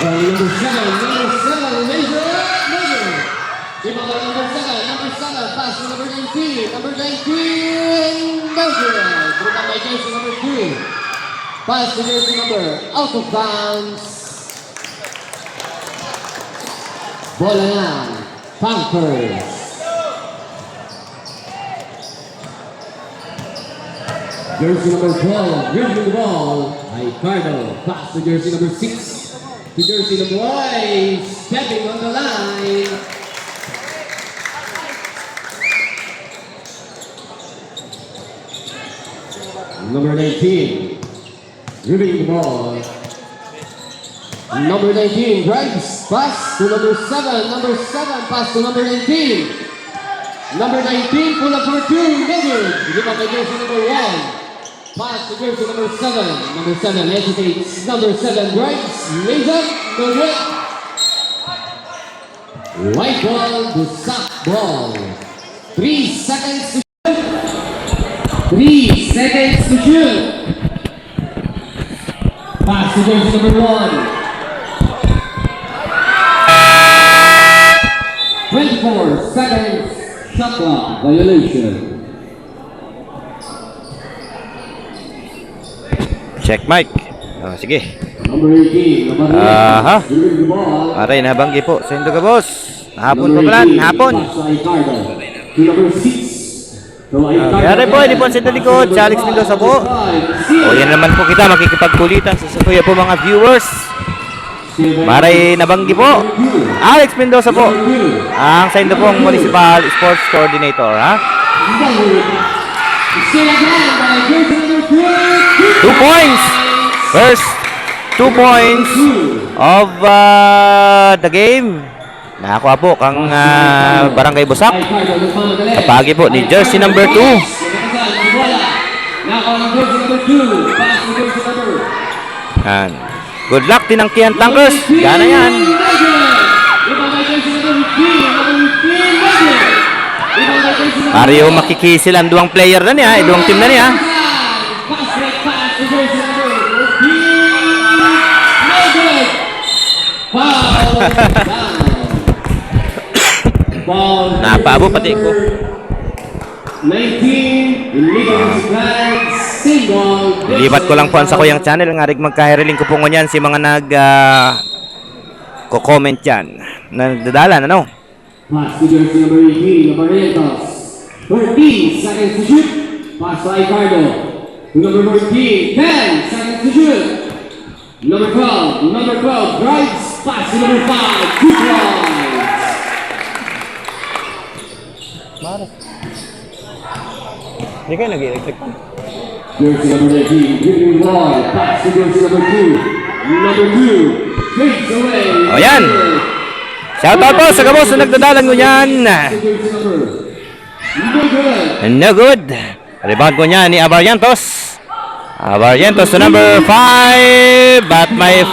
Okay, number 7, Major. Keep on going, number 7, pass to number 19, Major. Put on by jersey number 2. Pass to jersey number, out of bounds. Bola yan, Pampers. Jersey number 12, dribbling the ball, Ricardo. Pass to jersey number 6. To jersey number 1, stepping on the line. Number 19, dribbling the ball. Number 19 drives, pass to number 7. Number 7 pass to number 19. Number 19 pull up for 2, Major. Give up by jersey number 1. Pass to jersey number 7. Number 7 hesitates. Number 7 drives, lays up, no good. White ball to sack ball. 3 seconds to shoot. 3 seconds to shoot. Pass to jersey number 1. 24 seconds, shot clock violation. Check mic. Oh, sige. Number 18, Aha. Aray, nabanggi po. Sa Indoga boss. Hapon po pala. Hapon. Number 6. Aray po, hindi po sa likod. Sa Alex Mendoza po. O yan naman po kita. Makikipagkulitan sa kuya po mga viewers. Maray nabanggi po. Alex Mendoza po. Ang sa Indo pong Municipal Sports Coordinator. Ha? 2 points. First 2 points of the game. Nakakuha po kang Barangay Busak. Kapagi po ni jersey number 2. Yan. Good luck tinangkihan Tankers. Gana yan. Pareho makikisil ang duwang player na niya. Duwang team na niya. Napaabo pati ko. 19 illegal flags, single. Lipat ko lang po sa kuyang channel. Ngarig magkahiriling ko po ngunyan si mga ko-comment yan. Nagdadalan, ano? Pass to jersey number 18, number 13 seconds to shoot. Pass to Ricardo. Number 14, 10 seconds to shoot. Number 12 drives. Pass to number 5, 2 drives. Hindi kayo nag-electric pa. Jersey number 18, dribbling ball. Pass to jersey number 2. Number 2, takes away. O yan. Shoutout po sa kabos na nagdadalan ko yan. No good. Rebound ko niya ni Abarrientos. Abarrientos to number 5. But may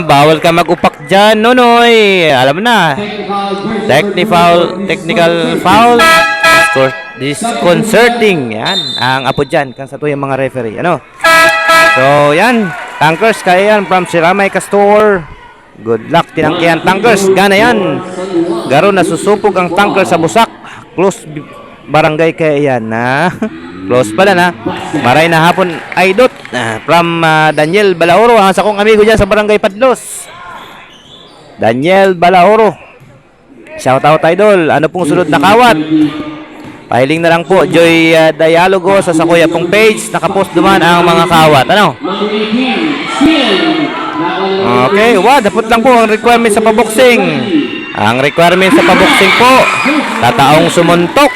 bawal ka mag-upak dyan, Nonoy. Alam mo na. Technical foul. Disconcerting. Yan. Ang apo dyan. Kan sa tuyang mga referee. Ano? So, yan. Tankers, kaya yan. From Siramay Castor. Good luck. Tinangkihan Tankers. Gana yan. Garo nasusupog ang Tankers sa Busak. Close barangay kaya yan. Close pala na. Maray na hapon Aidot. From Daniel Balaoro. Ang sakong amigo dyan sa barangay Padlos. Daniel Balaoro. Shout out idol. Ano pong sunod na kawat? Pahiling na lang po. Joy Dialogo sa Sakuya pong page. Nakapost duman ang mga kawat. Ano? Okay. Dapat lang po ang requirement sa paboxing. Ang requirement sa paboxing po, tataong sumuntok.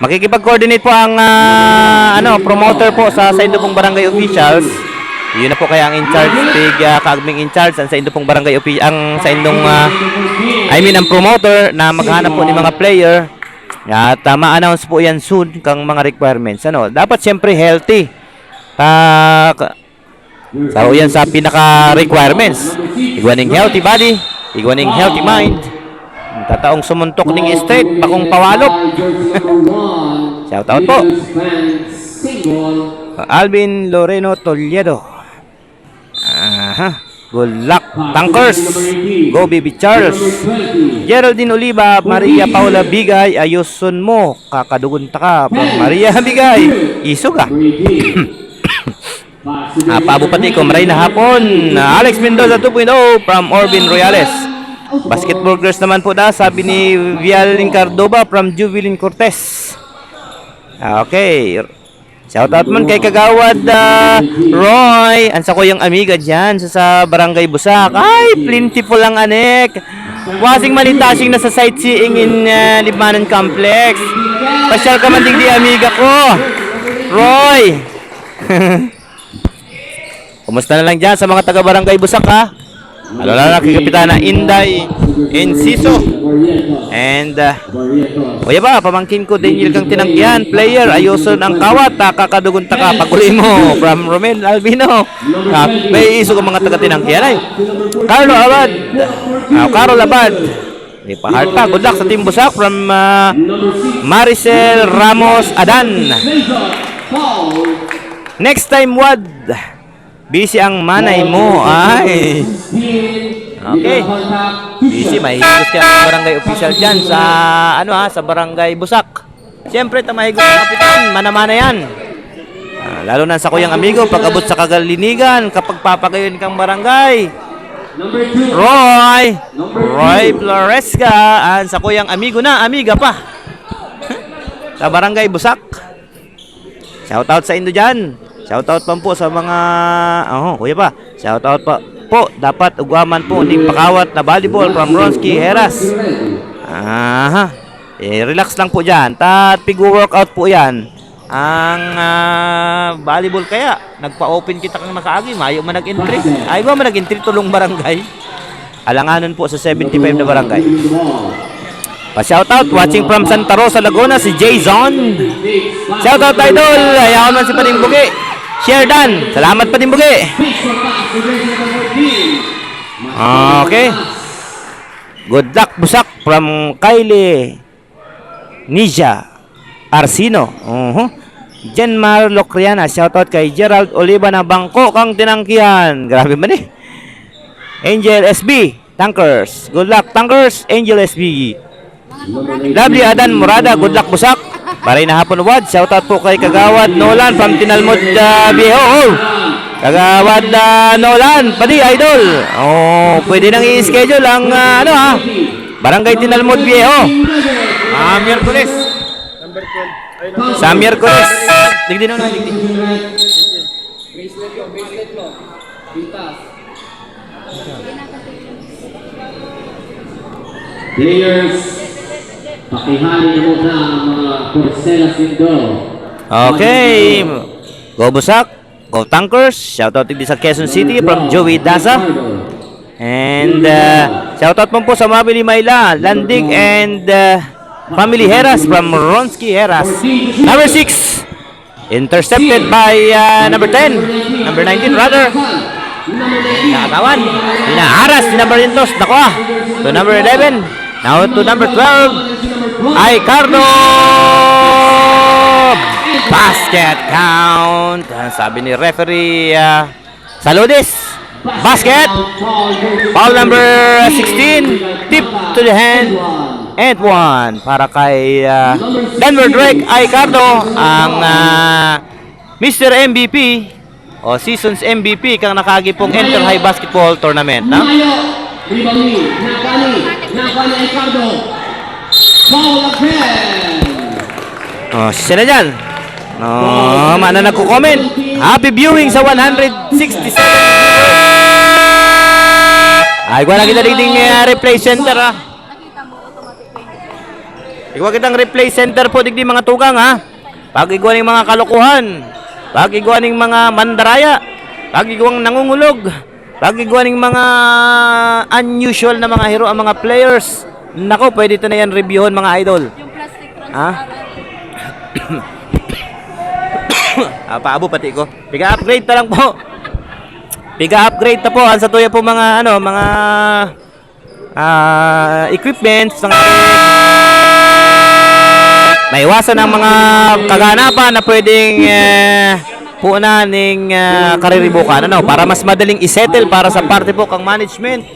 Makikipag-coordinate po ang promoter po sa Indo pong barangay officials. Yun na po kaya ang in-charge, kaagming in-charge sa Indo pong barangay ang sa Indong ang promoter na maghanap po ni mga player. At ma-announce po yan soon kang mga requirements. Dapat siyempre healthy. So yan sa pinaka-requirements. Igwaning healthy body, igwaning healthy mind. Tataong sumuntok ning straight, pakong pawalop. Shout out po. Alvin Loreno Toledo. Good luck, Tankers. Go, Baby Charles. Geraldine Oliva, Maria Paula Bigay, ayusun mo. Kakadugon ta ka. From Maria Bigay. Isog ah. Pabo pati ko, maray na hapon. Alex Mendoza 2.0 from Orbin Royales. Basketball girls naman po da, sabi ni Vialin Cardoba from Jubilin Cortez. Okay. Shoutout man kay Kagawad Roy. Ansa ko yung amiga dyan sa Barangay Busak. Ay, plentiful ang anek. Wasing manitasing na sa sightseeing in Limanan Complex. Pasyal ka man digdi amiga ko. Roy. Kumusta na lang dyan sa mga taga Barangay Busak ha? Alala na kay Kapitana Inday Enciso. And kuya ba, pamangkin ko Daniel kang tinanggihan. Player, ayuson ang kawat. Kakadugon ta ka. Paguli mo. From Romel Albino. May iso ko mga taga-tinanggihan ay. Carlo Abad. Carol Abad. Di pa harta. Good luck sa Team Busak. From Maricel Ramos Adan. Next time, Wad. Busy ang manay mo. Ay. Okay. Busy, mahigos ka ng barangay official dyan sa, sa barangay Busak. Siyempre, tamahigos ng kapitan. Mana-mana yan. Lalo na sa kuyang amigo, pag abot sa kagalinigan, kapag papagayon kang barangay. Roy Floresca, sa kuyang amigo na, amiga pa. Sa barangay Busak. Shoutout sa inyo dyan. Shoutout pa po sa mga kuya pa. Shoutout pa po. Dapat ugwaman po ning pakawat na volleyball from Ronsky Heras. Relax lang po diyan. Pig-workout po 'yan. Ang volleyball kaya nagpa-open kita kang nakaagi, mayo man nag-entry. Ay ba man nag-entry tulong barangay. Alanganon po sa 75 na barangay. Pa-shoutout, watching from Santa Rosa, Laguna, si Jason. Shoutout, idol. Ayaw man si Padimbugi. Share dan. Salamat, Padimbugi. Okay. Good luck, Busak, from Kylie Nija Arsino. Jen Mar Locriana. Shoutout kay Gerald Oliva na bangko kang tinangkihan. Grabe man eh. Angel SB Tankers. Good luck, Tankers. Angel SB. Lovely Adan Murada, good luck Busak. Maray na hapon Wad. Shoutout po kay Kagawad Nolan from Tinalmod Viejo. Kagawad Nolan, pati idol. Pwede nang i-schedule ang Barangay Tinalmod Viejo. Miyerkules. Sa Miyerkules. Digdi na digdi. Bracelet mo. Pintas. Players, pakihali mo na ang mga Porcelas Indo. Okay. Go Busak. Go Tankers. Shoutout din sa Quezon City from Joey Daza. And shoutout po sa Mabili Mayla, Landig and Family Heras from Ronsky Heras. Number 6. Intercepted by number 10. Number 19 rather. Nakatawan. Hinaharas si number 2. Nakuha. To number 11. Now to number 12. Ay Cardo. Basket count. Sabi ni referee Saludes. Basket. Foul number 16. Tip to the hand. And 1 para kay Denver Drake Ay Cardo. Ang Mr. MVP o Seasons MVP kang nakagipong Enter High Basketball Tournament. Nakani Ricardo. Foul again. Siya na dyan. Mana nagko-comment. Happy viewing sa 167 ay wala kita ding replay center ha. Ikaw kitang replay center po digdi mga tugang ha. Pag igwa ng mga kalokohan, pag igwa ng mga mandaraya, pag igwa ng nangungulog, pag igwa ng mga unusual na mga hero ang mga players. Nako, pwede ito na yan reviewon mga idol. Paabo pati ko. Piga upgrade na lang po. Piga upgrade na po. Ang sa tuya po mga mga equipments ng maiwasan ang mga kaganapan na pwedeng po na ning kariribukan, ano, para mas madaling isettle para sa parte po kang management.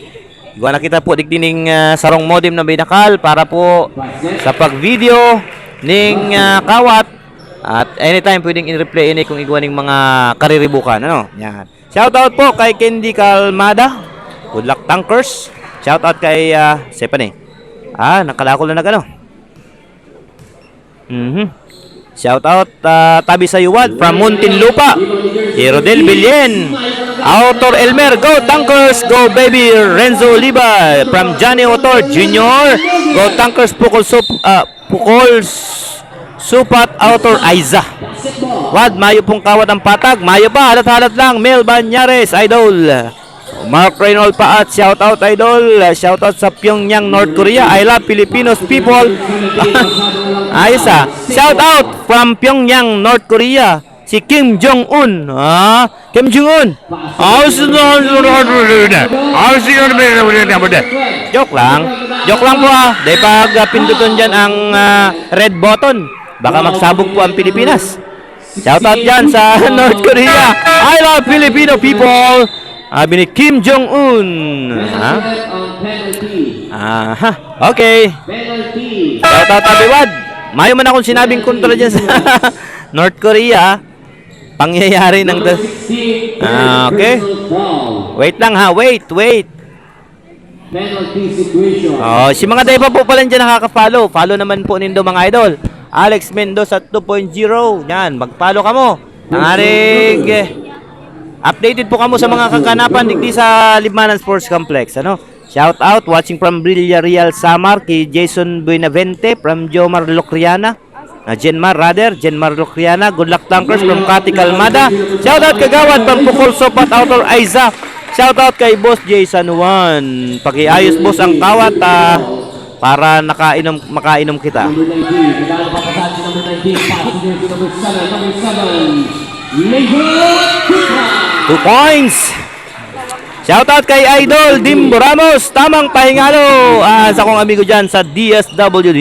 Gawa na kita po digdining sarong modem na binakal para po sa pag-video ning kawat at anytime pwedeng in-replay ini kung igwa ning mga kariribukan, ano. Yan. Shoutout po kay Candy Calmada. Good luck, Tankers. Shoutout kay Stephanie. Nakalako na nagano. Shoutout Tabi Sayuwad from Muntinlupa. Rodel Bilyen. Autor Elmer, go Tankers, go baby. Renzo Oliva from Johnny Otor Jr. Go Tankers, Pukol Supat, Autor Aiza. Wad, mayo pong kawat ang patag. Mayo pa, halat-halat lang. Mel Banyares, idol. Mark Reynolds pa at shoutout idol. Shoutout sa Pyongyang, North Korea. I love Filipinos people. Ayos Shoutout from Pyongyang, North Korea. Si Kim Jong-un. Kim Jong-un. Joke lang. Joke lang po Dahil pag pinduton dyan ang red button, baka magsabog po ang Pilipinas. Shoutout dyan sa North Korea. I love Filipino people. Sabi ni Kim Jong-un. Okay. Shoutout Abiwad. Mayo man akong sinabing kontra dyan sa North Korea. Pangyayari ng okay. Wait lang wait. Si mga daypa po pala dyan nakaka-follow. Follow naman po nindo mga idol. Alex Mendoza 2.0. Yan, mag-follow ka mo. Nangarig updated po kamo sa mga kaganapan digdi sa Libmanan Sports Complex, ano? Shout out watching from Villarreal Samar kay Jason Buenavente from Jomar Locriana. Jenmar Locriana. Good luck Tankers from Kati Calmada. Shout out kagawad from Pukol Sopat Autor Aiza. Shout out kay Boss J San Juan. Pakiayos boss ang kawat para makainom kita. 2 points. Shoutout kay Idol Dimbo Ramos, tamang pahingalo sa akong amigo dyan sa DSWD.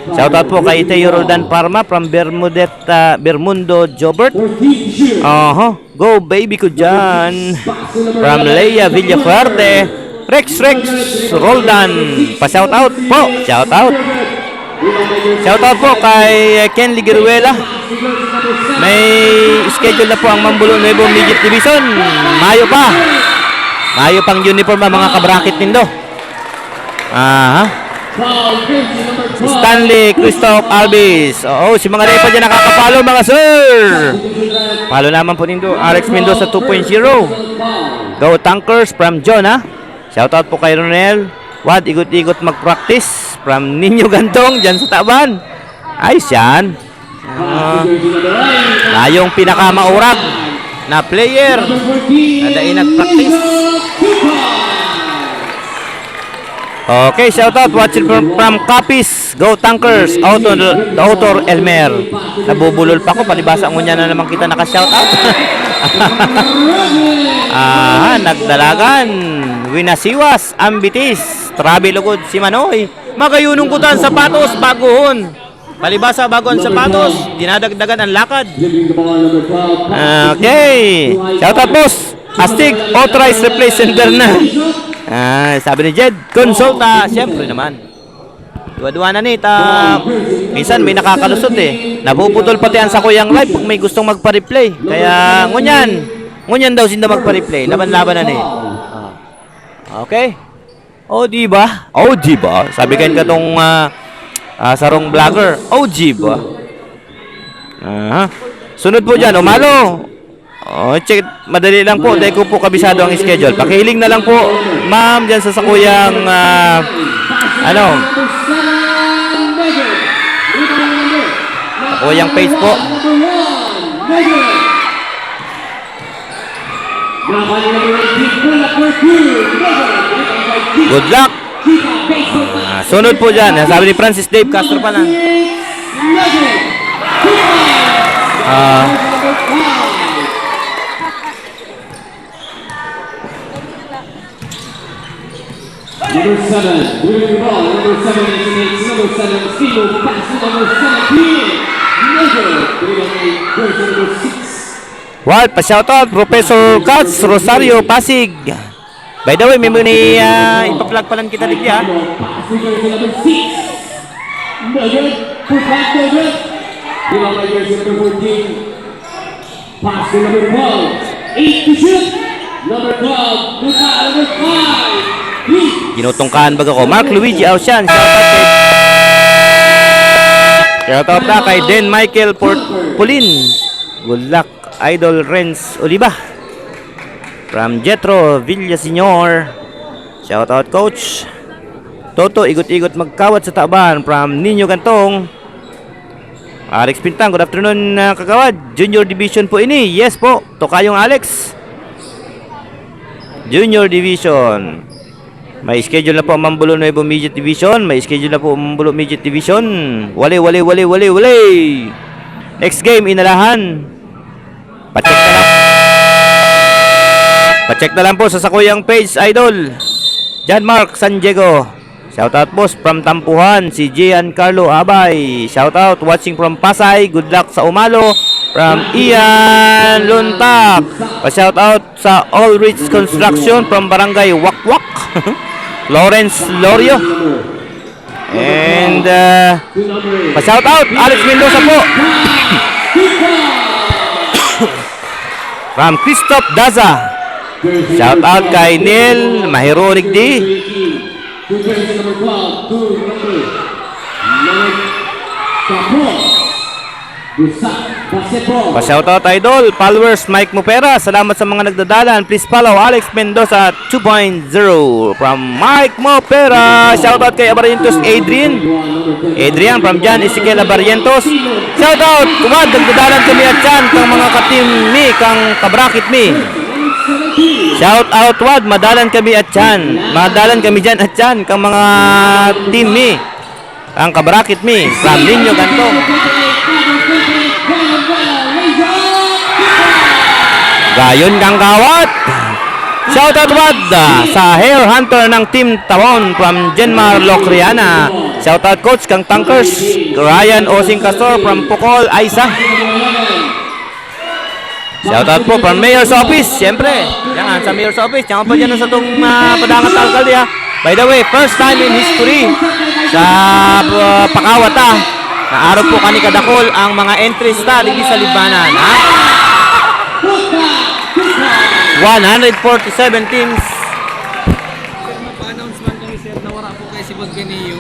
Shoutout po kay Teo Roldan Parma from Bermundo Jobert. Go baby ko dyan. From Leia Villafuerte. Rex Roldan, pa-shoutout po. Shoutout po kay Ken Ligueruela. May schedule na po ang Mambulo Nuevo Midget Division. Mayo pang uniform ang mga kabrakit nindo. Stanley Christoph Alvis. Si mga repa dyan nakakapalo mga sir. Palo naman po nindo. Alex Mendoza 2.0. Go Tankers from John Shoutout po kay Ronel. Wad, igot-igot mag-practice from Ninyo Gantong dyan sa Taban. Ayos yan. Yung pinakamaurag na player na dahil nag-practice. Okay, shoutout watching from Capis. Go Tankers. Autor Elmer. Nabubulol pa ko. Palibasa mo niya na naman kita naka-shoutout. Nagdalagan. Winasiwas. Ambitis. Trabilugod si Manoy. Magayunong kutan sapatos. Bagohon. Palibasa bago ang sapatos. Dinadagdagan ang lakad. Okay. Shoutout boss. Astig. Authorized replacement na. Sabi ni Jed, konsulta. Siyempre naman. Dua-dua na minsan may nakakalusot Napuputol pati ang sa kuyang live pag may gustong magpa-replay. Kaya ngunyan daw sinda magpa-replay. Laban-laban na Okay. Diba? Diba? Sabi kayo katong sarong vlogger. Diba? Sunod po dyan, umalo. Check, madali lang po. Dahil ko po kabisado ang schedule. Pakihiling na lang po, ma'am, dyan sa sakuyang sakuyang page po. Good luck. Sunod po dyan. Sabi ni Francis Dave Castro pa lang. Number 7, moving the ball. Number 7 indicates number 7, steal pass to number 17. Number 6. What? Pa-shoutout, Professor Katz, Rosario, Pasig. By the way, may muna ipa-plug pa lang kita digdi ha. Pass to jersey number 6. No good. Push back, no good. Rebound by jersey number 14. Pass to number 12. 8 to shoot. Number 12. Luka, number 5. Ginutungkahan baga ko. Mark Luigi Ausian. Shoutout na kay Den Michael Pulin. Good luck, Idol Renz Oliva. From Jetro Villaseñor. Shoutout coach. Toto, igot-igot magkawat sa taban. From Nino Gantong. Alex Pintang, good afternoon kagawad. Junior Division po ini. Yes po, Tokayong Alex. Junior Division. May schedule na po ang Mambulo Nuevo Midget Division. May schedule na po ang Mambulo Midget Division. Wale. Next game, Inalahan. Pacheck na lang po sa sakuyang page, Idol. John Mark San Diego. Shoutout boss from Tampuhan, si Giancarlo Abay. Shoutout watching from Pasay. Good luck sa umalo. From Ian Luntak. Pa-shoutout sa All Rich Construction from Barangay Wakwak. Lawrence Lorio. And pa-shoutout Alex Mendoza po. From Christoph Daza. Shoutout kay Neil Mahiro Rigdi. To jersey number 12. To number 4. Pa-shoutout Idol. Followers Mike Mupera. Salamat sa mga nagdadalan. Please follow Alex Mendoza 2.0 from Mike Mupera. Shoutout kay Abarientos Adrian from Jan Ezekiel Abarientos. Shoutout kumad nagdadalan kami at Jan kang mga ka-team mi kang kabrakit mi. Shoutout wad madalan kami at Jan. Madalan kami dyan at Jan kang mga team mi kang kabrakit mi from Nino Gantong. Gayon kang kawat. Shoutout wad sa hair hunter ng Team Tawon from Jenmar Locriana. Shoutout coach kang Tankers Ryan Osing Castor from Pukol Aisa. Shoutout po from Mayor's Office. Siyempre, yan sa Mayor's Office. Yan pa dyan sa itong padangat alkalde ha. By the way, first time in history sa Pakawata na araw po kani kadakol ang mga entries ta dito sa Libanan ha. 147 teams. Pa-announcement kami sir na wala po kay si Bagganiyo.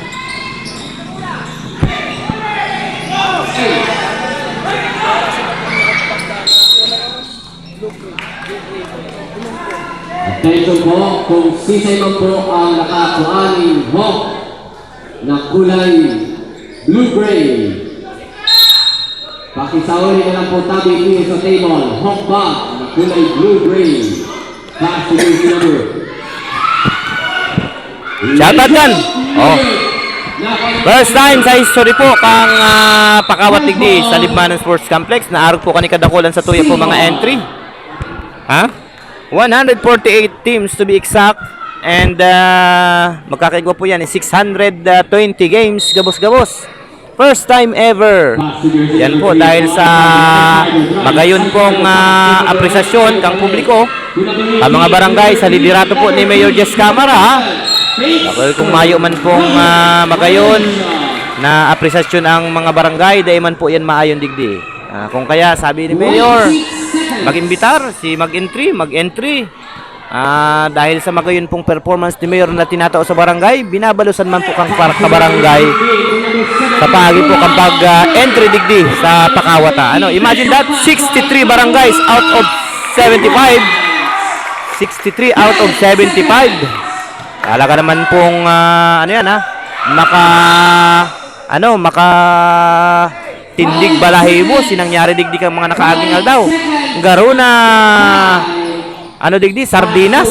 Attention po, kung sisay man po ang nakakuhaning hawk na kulay blue-gray. Pakisawin na lang po tabi niyo sa table. Hawk bag na kulay blue-gray. Pass to jersey number. Shoutout yan. Oh. First time sa history po kang Pakawat Digdi sa Libanan Sports Complex na araw po kani kadakulan sa tuya po mga entry. Ha? 148 teams to be exact. And magkakaigwa po yan 620 games gabos-gabos. First time ever. Yan po dahil sa magayon pong apresasyon kang publiko ang mga barangay sa liderato po ni Mayor Jess Camara ha. Kung mayo man pong magayon na apresasyon ang mga barangay dahil man po yan maayon digdi. Kung kaya sabi ni Mayor mag-imbitar si mag-entry dahil sa magayon pong performance ni Mayor na tinatao sa barangay, binabalusan man po kang kabarangay sa pagi po kang pag-entry digdi sa Pakawata. Ano, imagine that, 63 barangays out of 75. 63 out of 75. Talaga naman pong ano yan ha, maka tindig balahibo sinangyari digdi kang mga nakaaging aldaw. Garo na ano digdi sardinas.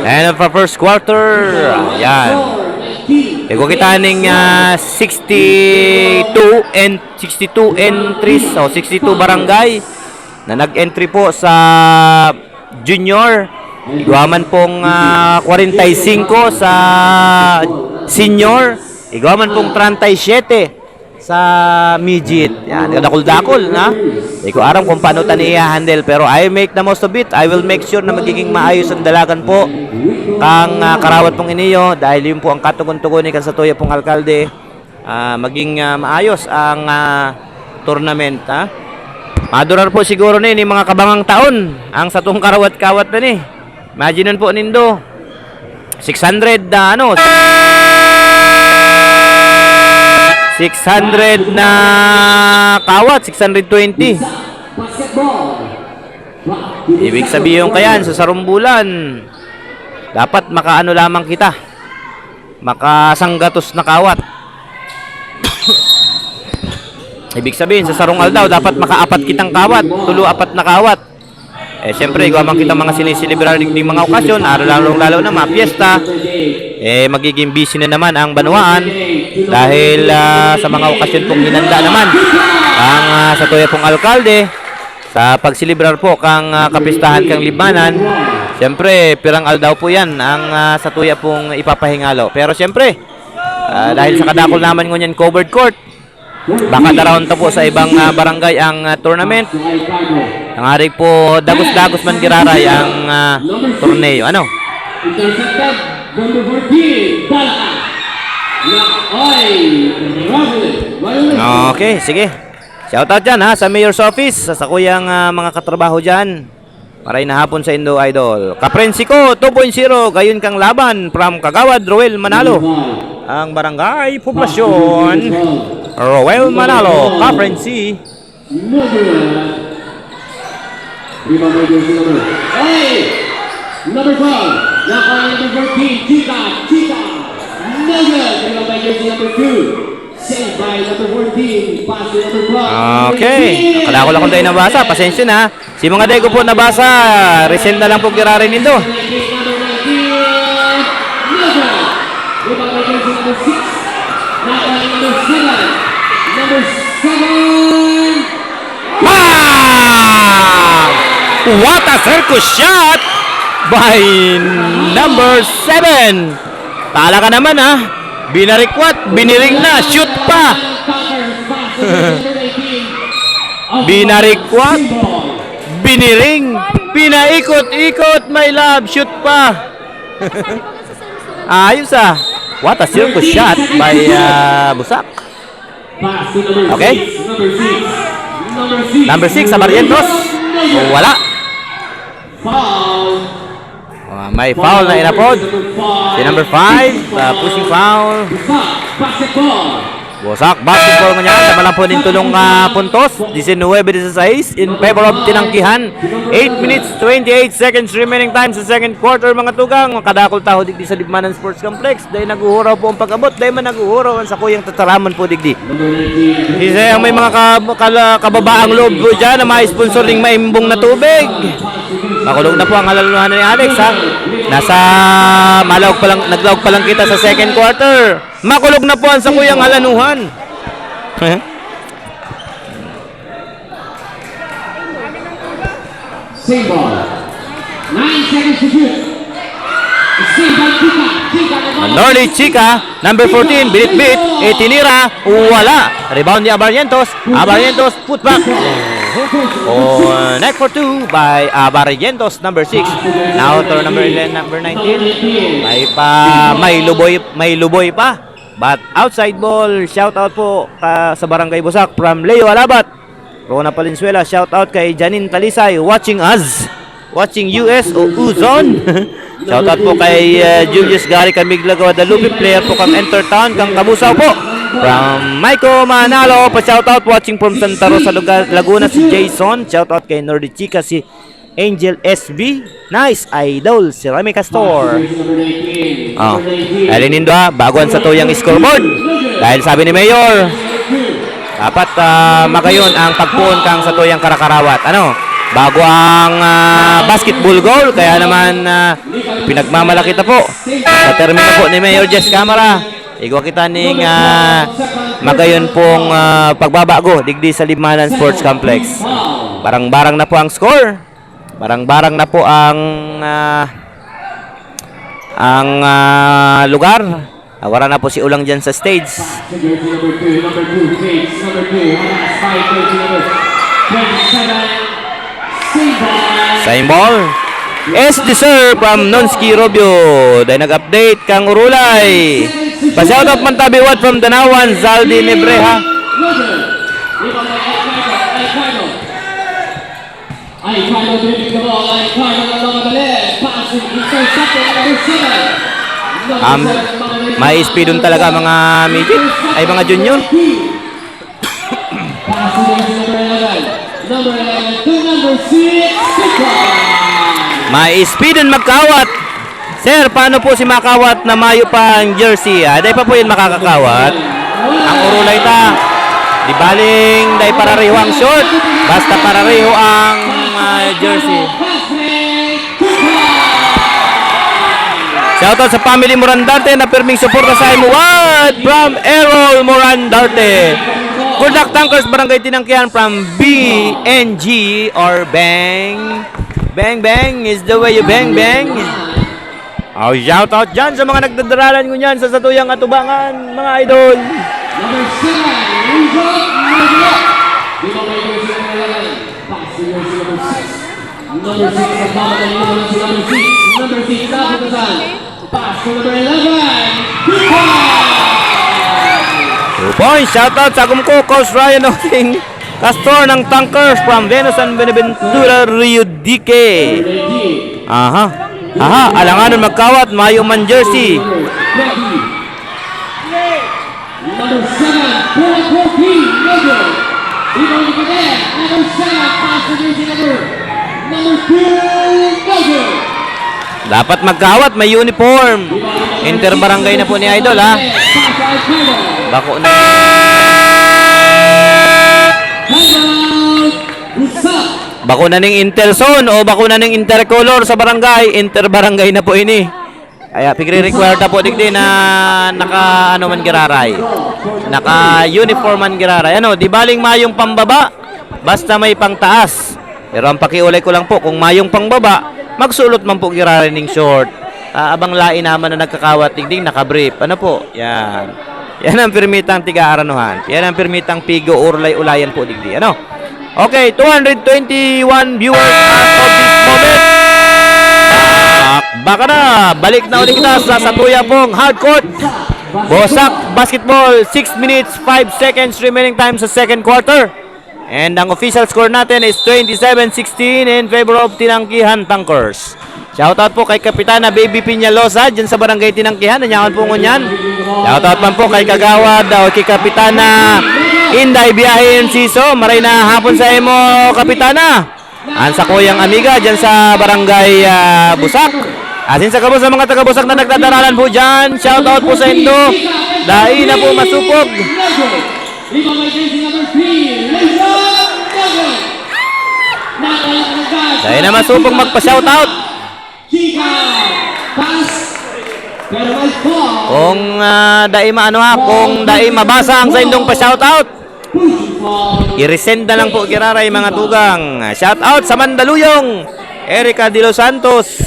And of the first quarter, yan. Ego kita ning 62 entries o 62 barangay na nag-entry po sa junior Iguaman pong 45 sa senior. Iguaman pong 37 sa midget. Yan, dakol-dakol na. Hindi ko aram kung paano tani i-handle, pero I make the most of it. I will make sure na magiging maayos ang dalagan po kang karawat pong iniyo, dahil yun po ang katugon-tugon ni Kansatuya pong alkalde. Maging maayos ang tournament, ha? Madurar po siguro ni mga kabangang taon ang satong karawat-kawat na ni. Imagine po nindo 600 na 600 na kawat, 620. Ibig sabihin kayan sa sarumbulan, dapat makaano lamang kita, makasanggatos na kawat. Ibig sabihin sa sarong aldaw, dapat makaapat kitang kawat, tulo-apat na kawat. Siyempre, gawamang kita mga sinisilibrar ng mga okasyon, lalo na mga piyesta, magiging busy na naman ang Banwaan dahil sa mga okasyon pong hinanda naman ang Satuya pong alkalde sa pagsilibrar po kang kapistahan kang libanan. Siyempre, pirang aldaw po yan ang Satuya pong ipapahingalo. Pero siyempre, dahil sa kadakol naman ngunyan covered court, baka darawon po sa ibang barangay ang tournament. Nangarig po dagos-dagos man giraray ang torneo. Ano? Intercepted, number 14, Balaka. Okay, sige. Shoutout dyan ha sa Mayor's Office, sa kuyang mga katrabaho dyan. Maray na hapon sa Indo Idol. Kaprensiko 2.0, gayon kang laban from Kagawad, Roel Manalo. Ang barangay poblasyon Roel Manalo, Kaprensi. Number 12, number 14, Chica. No good. Number 2, saved by number 14, pass to number 12. Okay, nakadakol ako dahil nabasa. Pasensya na. Si mga day ko po nabasa, resend na lang po girarin nito. Number 19, no good. Number 6, number 7. Number 7. What a circus shot by number 7. Tala ka naman ha. Binarikwat, biniring na, shoot pa. Binarikwat, biniring, pinaikot-ikot, my love, shoot pa. Ayos ah. What a circus shot by Busak. Okay. Number 6 sa Barrientos. Wala. May foul na inapod. Si number 5, pushing foul. Busak basketball mo niya. Tama lang po din tulong puntos. 19-16 in favor of Tinangkihan. 8 minutes 28 seconds remaining time sa second quarter mga tugang. Makadakol taho digdi sa Libmanan Sports Complex. Dahil naguhuraw po ang pag-abot. Dahil man naguhuraw sa kuyang tataraman po digdi. Kasi ang may mga kababaang loob po dyan na ma-sponsor ng maimbong na tubig. Makulog na po ang halaluhan ni Alex ha. Nasa malawag pa lang, naglawag pa lang kita sa second quarter. Makulog na po ang sa kuyang halanuhan. Same ball. 9 seconds to shoot. Same by Chica. Norley Chica, number 14, bit-bit, itinira, wala. Rebound ni Abarrientos, putback. Neck for 2 by Abarrientos, number 6. Now to number 11, number 19. May luboy pa. But outside ball, shout out po sa Barangay Busak from Leo Alabat. Rona Valenzuela, shout out kay Janine Talisay watching us. Watching US o Uzon. Shout out po kay Julius Gary Camigla Guadalupe, player po kang Entertown, kang Kabusaw po. From Maiko Manalo, pa shout out watching from Santa Rosa, Laguna si Jason. Shout out kay Nordy Chica si Angel SB. Nice idol si Remy Castor. Alinindo ha, baguan sa tuyang scoreboard. Dahil sabi ni Mayor, dapat magayon ang pagpuon kang sa tuyang Karakarawat. Ano? Bago ang basketball goal, kaya naman pinagmamalaki ito po. Sa termino po ni Mayor Jess Camara, igwa kita ning magayon pong pagbabago digdi sa Libmanan Sports Complex. Barang-barang na po ang score. Barang-barang na po ang lugar. Wala na po si Ulang dyan sa stage. To jersey number 2, takes number 2, last fight, jersey number 27, Same ball. S. Deser from Nonski Robio. Dahil nag-update kang Urulay. Pa-shoutout man tabiwat from Danawan, Zaldi Nebreha. Aicardo dribbling the ball, Aicardo ng mga dali, passing, intercepted, number 7. May speedon talaga mga midget, ay mga junior. Passing jersey number 11 to number 6, May speedon magkawat. Sir, paano po si makawat na mayo pa ang jersey? Dahil pa po yun makakakawat. Ang Urulay ta. Di baling dahil parareho ang short. Basta parareho ang jersey. Shoutout sa family Morandarte na pirming suporta sa Imuwad from Errol Morandarte. Good luck Tankers, Barangay Tinangkihan from BNG or Bang. Bang bang is the way you bang bang. Oh, shoutout dyan sa mga nagdadaralan ko dyan sa Satuyang Atubangan, mga idol. Number 7, Rizal Magla. Di ba may jersey number 11? Passing jersey number 6. Number 6 sa bawat ang number 6. Number 6 sa pagkasan. Pass to number 11. Good pass! 2 points. Shoutout sa Gumko, Coach Ryan Oting Castor ng Tankers from Venus and Benaventura, Rio Dique. Aha. Aha, alanganon magkawat, mayo man jersey. Number 7, Paul Corky, Nogo. Ibang Nicodet, number 7, pass to jersey number 2, Nogo. Dapat magkawat, may uniform. Interbarangay na po ni Idol, ha. Bako na. Bako na ning Interzone o bako na ning Intercolor sa barangay. Interbarangay na po ini. Kaya pigre-required na po digdi na naka ano man giraray. Naka uniform man giraray. Ano, di baling mayong pambaba, basta may pangtaas. Pero ang pakiulay ko lang po, kung mayong pangbaba, magsulot man po giraray ning short. Abang lain naman na nagkakawat digdi naka-brief. Ano po? Yan. Yan ang permitang tiga-aranuhan. Yan ang permitang pigo urlay-ulayan po digdi. Ano? Okay, 221 viewers as of this moment. Baka na, balik na ulit kita sa Satuya pong hardcourt. Bosak basketball, 6 minutes, 5 seconds remaining time sa second quarter. And ang official score natin is 27-16 in favor of Tinangkihan Tankers. Shoutout po kay Kapitana Baby Piñalosa dyan sa barangay Tinangkihan. Nanyakan po ngunyan. Shoutout man po kay Kagawad o kay Kapitana Inday Biyahin Siso. Maray na hapon sa imo, Kapitana. Ansa ko yung amiga dyan sa barangay Busak. Asin sa kabos sa mga taga-Busak na nagdadaralan po dyan. Shoutout po sa Indo. Dahil na po masupog. Dahil na masupog magpa-shoutout. Kung dai maano ha, kung dai mabasa ang sa indong pa-shoutout, i-resend na lang po giraray mga tugang. Shoutout sa Mandaluyong, Erica De Los Santos.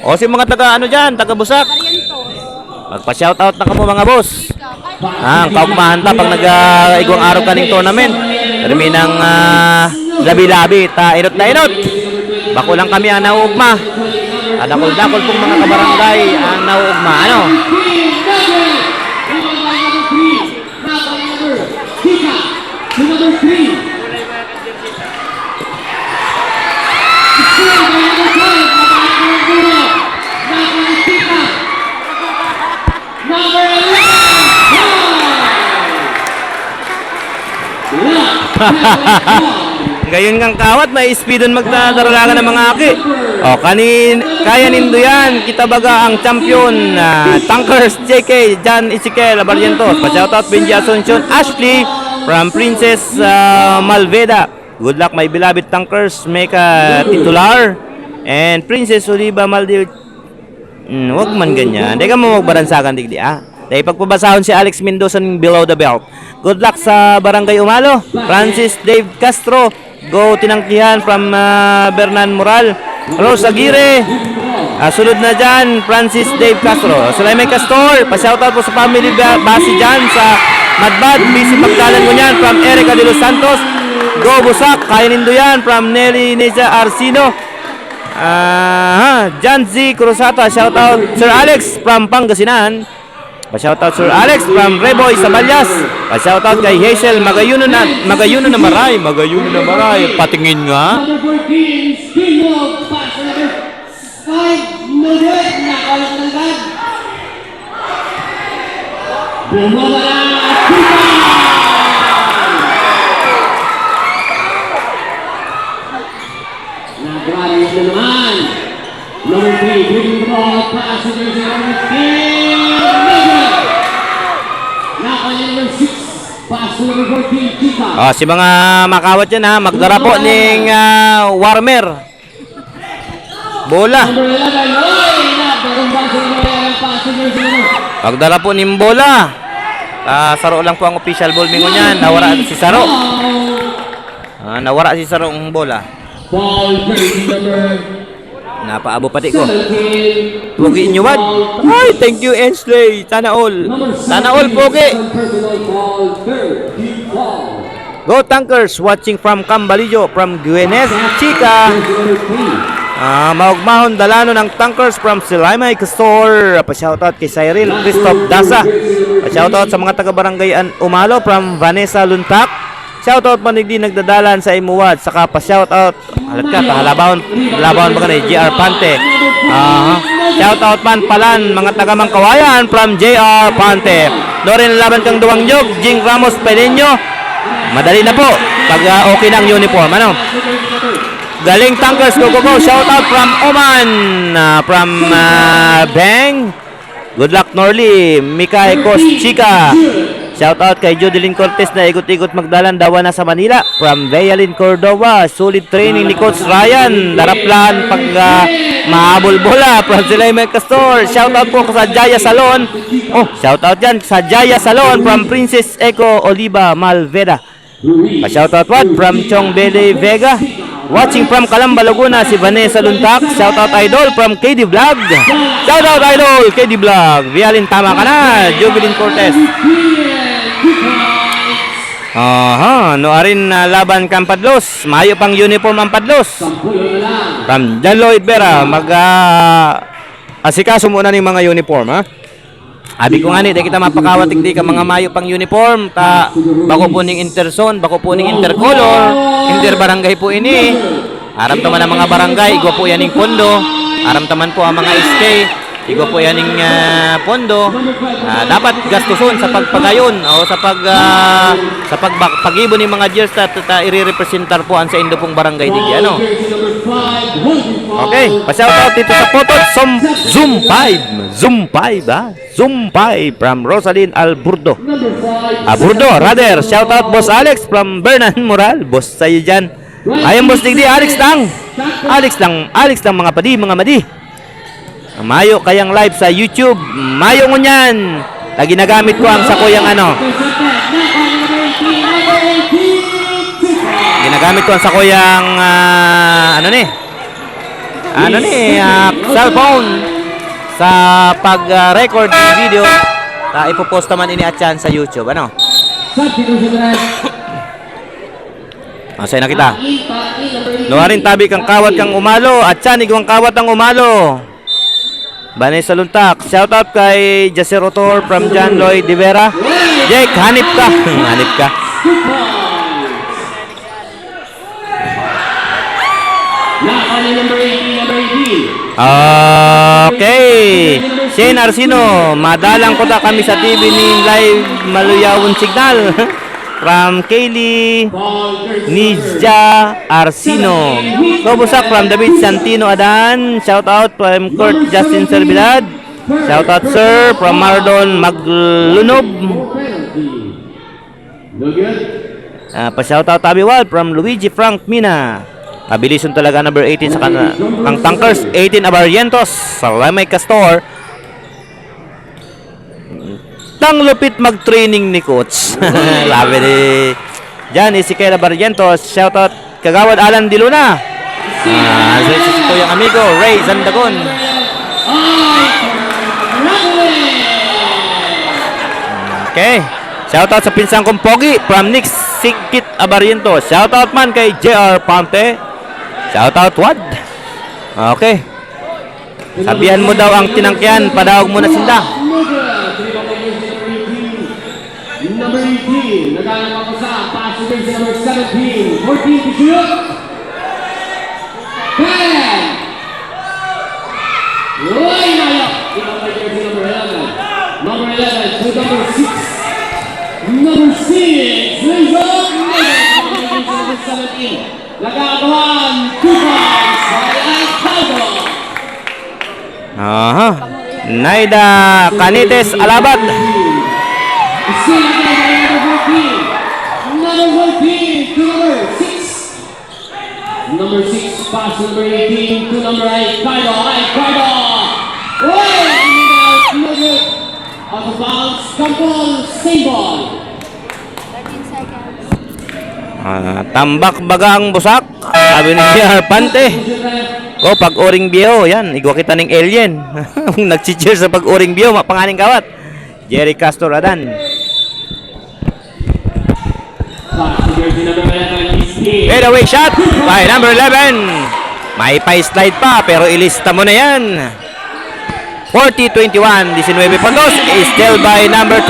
O si mga taga ano dyan, taga Busak. Magpa-shoutout na kamo mga boss. Ang kaugmahan ta pag nag-igwang araw kaning tournament. Terminang labi-labi, ta inot na inot. Bako lang kami ang nauugma. Dakol-dakol pong mga kabarangay ang nauugma. Ano? Gayon ngang kawat, may speedon magdaralagan ng mga aki. O, kaya nindo yan. Kita baga ang champion, Tankers JK, John Ezekiel Barrientos. Pa-shoutout Benji Asuncion, Ashley from Princess Malveda. Good luck my beloved Tankers, make a titular. And Princess Oliva Maldiv. Wag man ganyan. Hindi ka mo magbaransakan digdi, ah. Dahil pagpabasahon si Alex Mendoza ng Below the Belt. Good luck sa Barangay Umalo, Francis Dave Castro, Go tinangkihan from Bernan Moral. Rose Aguirre. Sunod na dyan, Francis Dave Castro. Sulaiman Castor, pa-shoutout po sa family base dyan sa Madbad. Busy Magdalan mo yan from Erica de los Santos. Go Busak, kaya nindo yan from Nelly Neja Arsino. John Z. Cruzata, shoutout Sir Alex from Pangasinan. Pa-shoutout Sir Alex from Reboy Sabalyas. Pa-shoutout kay Hazel Magayuno na maray. Magayuno na maray. Patingin nga. Number 14, Springwall, pass to number 5, Mildred, nakalat ng bag. Bumaba na, Kupa! Nag-rally na naman. Number 3, bringing the ball, pass to number 10, Mildred. Nakalat number 6, pass to number 14, Chica. Si mga makawat yan ha, magdara po ng warmer. Bola. Number 11, oy! Napagumba sa number 11, pass to number 11. Magdara po ng bola. Saro lang po ang official ball mingo niyan. Nawara si Saro. Nawara si Saro ang bola. Ball jersey number Napaabo pati ko. 17. Pogi nyo wad. Ay, thank you Ensley. Sana all. Sana all pogi. Personal ball, third, deep ball. Go Tankers watching from Cambalijo from Guenes, Chica. Jersey number 3. Maugmahon dalano ng Tankers from Silaymay Castor. Pa-shoutout kay Cyril Christoph Dasa. Pa-shoutout sa mga taga-barangay Umalo from Vanessa Luntak. Shoutout man hindi nagdadalan sa Imuwad. Saka pa-shoutout halat ka, halabaon ba ka na JR Pante. Shoutout man palan mga taga-Mangkawayan from JR Pante. Dorin laban kang duwang nyog, Jing Ramos Pedeño. Madali na po pag okay na ang uniform. Galing Tankers, go go go. Shout out from Oman, from Beng. Good luck Norly, Mikay Kos Chica. Shout out kay Jodelyn Cortez na ikot-ikot magdalan dawa na sa Manila. From Veyalin Cordova, solid training ni Coach Ryan. Daraplan pag mahabol bola. From Silayman Castor. Shout out po sa Jaya Salon. Shout out dyan sa Jaya Salon from Princess Eco Oliva Malveda. Pa-shout out what? From Chong Bele Vega. Watching from Calamba, Laguna, si Vanessa Luntak. Shout out Idol from KD Vlog. Shout out Idol, KD Vlog. Vialin, tama ka na. Jovelyn Cortez. No arin laban kang Padlos. Mayo pang uniform ang Padlos. From John Lloyd Vera. Asikaso muna ng mga uniform, ha? Abi ko nga ni, di kita mapakawat di ka mga mayo pang uniform. Bako po ning interzone, bako po ning intercolor, interbarangay po ini. Aram taman ang mga barangay, igwa po yan ng pondo. Aram taman po ang mga stay, igwa po yan ng pondo. Dapat gastuson sa pagpagayon o sa pag-ibo ng mga jeers na i-representar po sa indo pong barangay di ano. Okay, pa-shoutout dito sa Potot Zoom 5 Zoom 5 from Rosalyn Alburdo. Burdo, rather. Shoutout Boss Alex from Bernan Moral. Boss sa'yo dyan. Ayun Boss Digdi, Alex lang mga padi, mga madi. Mayo kayang live sa YouTube. Mayo mo yan. Lagi nagamit ko ang sakuyang ginagamit ko ang sakuyang cellphone sa pag-record ng video. Ipopost naman ini at yan sa YouTube. Masaya na kita. Luharin tabi kang kawat kang umalo at yan igwang kawat ang umalo. Vanessa Luntak. Shoutout kay Jacerotor from John Lloyd de Vera. Jake, hanip ka. Hanip ka. Okay. Shane Arsino, madalang ko ta kami sa TV ni Live Maluyawon Signal. From Kaylee Nizja Arsino. Kobusak from David Santino Adan. Shout out from Kurt Justin Serbilad. Shout out sir from Mardon Maglunob. Pa-shout out Tabiwal from Luigi Frank Mina. Abilison talaga number 18 sa kang Tankers. 18 Abarrientos sa Lamay Castor. Tang lupit mag-training ni coach. Labi ni Jan Ezequiel Abarrientos. Shoutout Kagawad Alan Diluna. Sa tuyang amigo, Ray Sandagon. Okay. Shoutout sa pinsang kong Pogi from Nick Sigkit Abariento. Shoutout man kay JR Pante. Shoutout Wad. Okay. Sabihan mo daw ang tinangkihan, padawag mo na sinda. Number 18, nagana pa sa pass to number 17, 14 to shoot. 10. Uy, nayok. Ibang by jersey number 11. Number 11 to number 6. Number 6, raise up. Number 17. Nagagawan, 2 points by Alcaldo. Aha. Naida Canites Alabat. Number 6, pass number 18 to number 8, Cardo. Out of bounds, Campbell, same ball. 13 seconds. Tambak bagang busak. Sabi ni JR Pante. Ko pag-uring biyo, yan, igwa kita ning alien. Nag-cheer sa pag-uring biyo, mapanganing kawat. Jerry Castor Adan. Fade away shot by number 11. May pa-slide pa, pero ilista mo na yan. 40-21, 19 puntos. Still by number 12.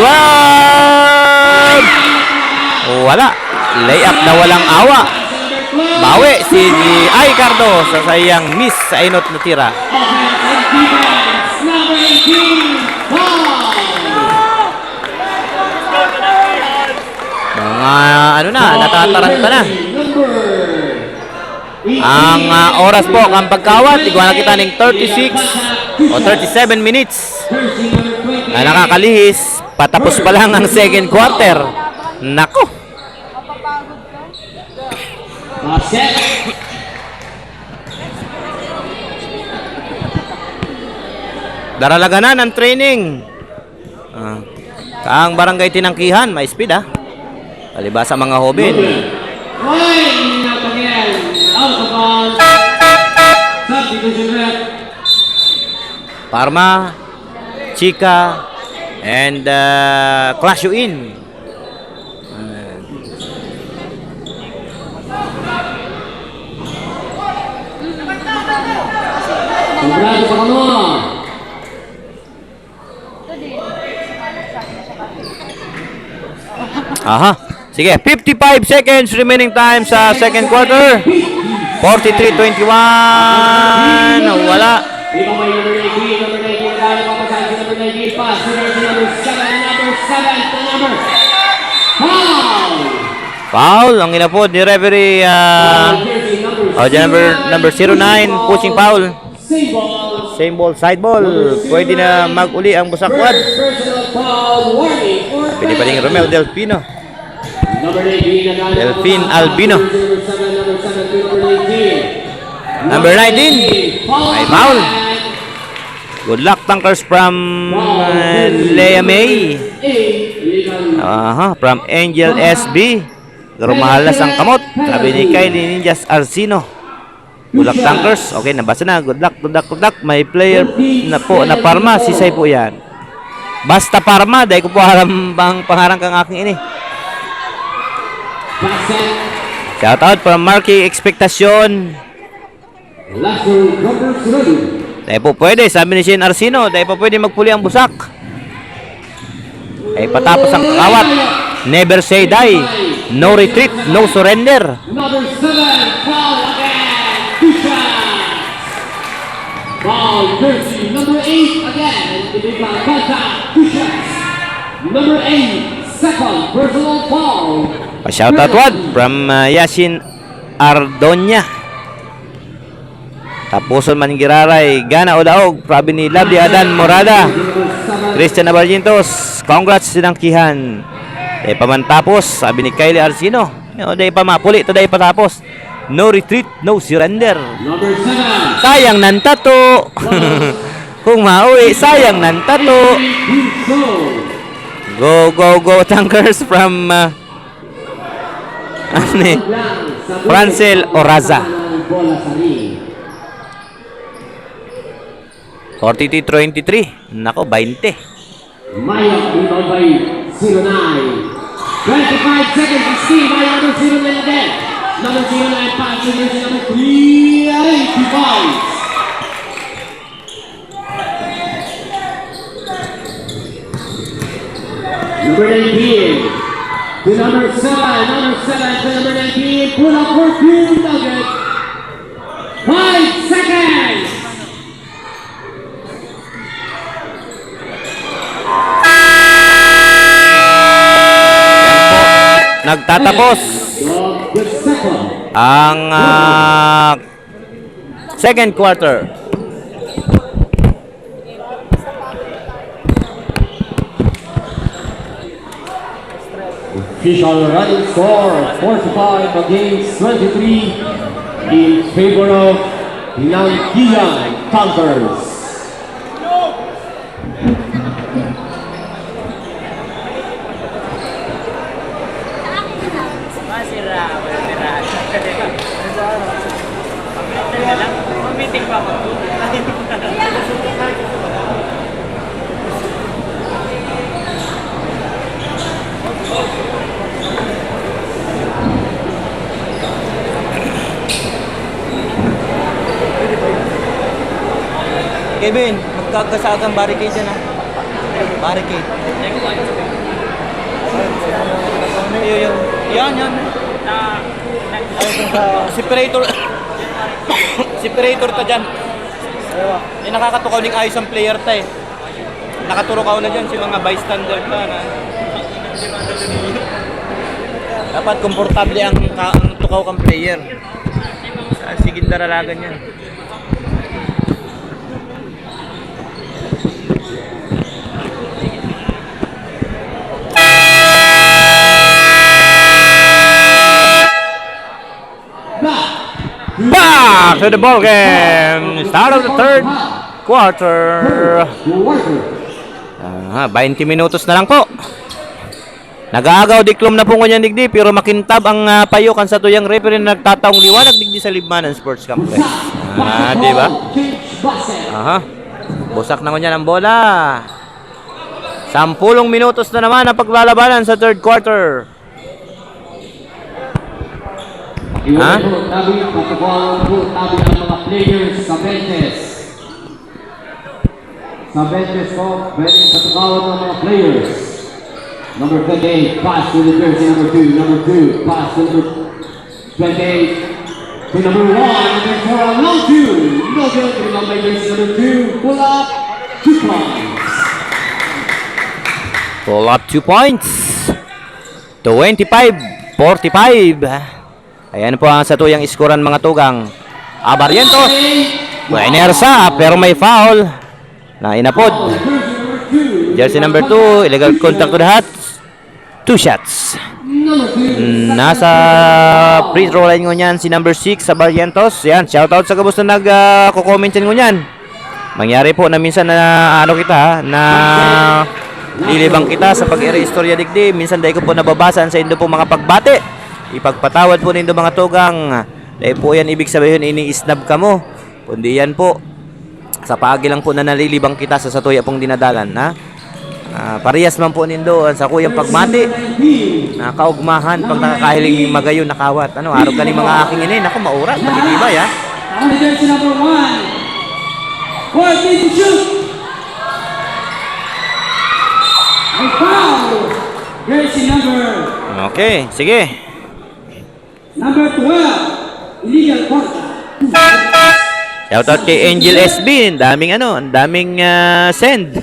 Wala. Layup na walang awa. Bawi si Ay Cardo sa sayang miss sa inot na tira. Mga ano na, natataranta na. Ang oras po ang pagkawat, iguana kita ng 36 o 37 minutes na nakakalihis. Patapos pa lang ang second quarter. Nako. Mapapagod ka. Daralaganan ang training. Kaang barangay Tinangkihan, may speed palibasa mga hobin. Parma, Chica, and Clash You In. Congrats sa kamo. Ito din. Aha. Sige, 55 seconds remaining time sa second quarter. 43-21. Wala. Dito may number 19, number 19, dahil papasal si number 19, pass to number 7 to number foul. Foul. Ang inapod ni referee number 09, pushing foul. Same ball. Same ball, side ball. Pwede na mag-uli ang busakwad. Personal foul warning for Pwede pa rin Romel Delpino. number 18, Delphin Albino. Number 19. May foul. Good luck, tankers from Lea May. From Angel SB. Grumahalas ang kamot. Sabi ni Kylie Ninjas Arsino. Good luck, tankers. Okay, nabasa na. Good luck, good luck, good luck. May player na po na Parma. Sisay po yan. Basta Parma. Dahil ko po haram bang pangarang kang aking ini. Shout out from Marky Expectation. Dahil po pwede, sabi ni Shane Arsino, dahil po pwede magpuli ang busak. Ay patapos ang kawat. Never say die. No retreat, no surrender. Number 7, foul again. Two shots. Foul jersey. Number 8 again. Individual contact. Two shots. Number 8, second personal foul. Pa-shoutout wad from Yasin Ardonya. Tapuson man giraray. Gana o daog. Prabi ni Lovely Adan Morada. Christian Abargentos. Congrats Tinangkihan. Dahil pa man tapos. Sabi ni Kylie Arsino. Dahil pa mapuli. Ito dahil pa tapos. No retreat, no surrender. Number 7. Sayang nan tato. Kung mauwi, sayang nan tato. Go, go, go, tankers from Ano eh? Francel Oraza. Bola sa ring. 43-23. Nako, 20. Maya, rebound by 09. 25 seconds to see. Maya, number 09 again. Number 09 pass to jersey number 385. Number 19 to number 7. Number 7 to number 19. Pull up for 2 Nugget. 5 seconds. Nagtatapos The second. ang second quarter. Official running score 45 against 23 in favor of Nangian Conquerors. Kevin, magkakasagang barricade dyan ah. Barricade. Yan. Separator. Separator ta dyan. Yung nakakatukaw ng ayos ang player ta eh. Nakaturukaw na dyan si mga bystander ta na. Dapat komportable ang tukaw kang player. Sige daralagan yan. Back to the ball game. Start of the third quarter. 20 minutos na lang po. Nag-aagaw diklom na po nganyan digdi pero makintab ang payukan sa tuyang referee na nagtataong liwanag digdi sa Libmanan Sports Complex. Di ba? Aha. Busak na nganyan ang bola. 10 minutos na naman ang paglalabanan sa third quarter. Ha? Tabi ang mga players sa benches. Sa benches po, pwede sa tukawan ng mga players. Number 28, pass to the jersey number 2. Number 2, pass to number 28. To number 1, number 4, on long 2. No good, rebound by jersey number 2. Pull up, 2 points. Pull up 2 points. 25-45. Ayan po ang satuyang iskoran mga tugang. Barrientos. Inersa pero may foul na inapod. Jersey number 2, illegal contact to the hat. 2 shots. Nasa free throw line ngunyan si number 6 sa Barrientos. Yan, shoutout sa kabus na nag-comment yan ngunyan. Mangyari po na minsan na na lilibang kita sa pag-i-istorya digdi. Minsan dahil ko po nababasan sa indo po mga pagbate. Ipagpatawad po nindo mga tugang. Dahil po yan ibig sabihin ini-snub ka mo. Kundi yan po sa paagi lang po na nalilibang kita sa satuya pong dinadalan. Parehas man po nindo sa kuyang pagmati. Kaugmahan pag nakakahiling magayon nakawat. Araw ka ni mga aking ini. Naku, maura. Matitibay ha. Jersey number 1. 14 to shoot. And foul. Jersey number Okay, sige. Number 12, illegal contact. Shoutout kay Angel SB. Ang daming send.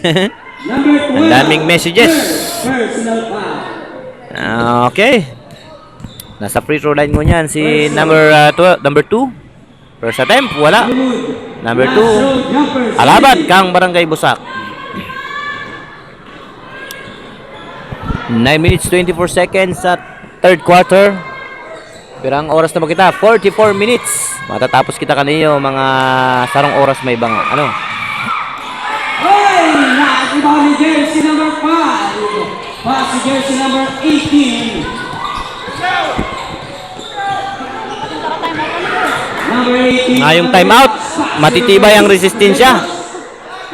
Number 12, Ang daming messages. personal foul. Okay. Nasa free throw line mo niyan si number 2. First attempt, wala. Number 2, Alabat kang Barangay Busak. 9 minutes 24 seconds sa third quarter. Pero ang oras na kita 44 minutes. Matatapos kita kaniyo mga sarong oras may banga. Hey! Nakakibali ni jersey number 5. Pass to jersey number 18. Number 18. Ngayong timeout, matitibay ang resistensya.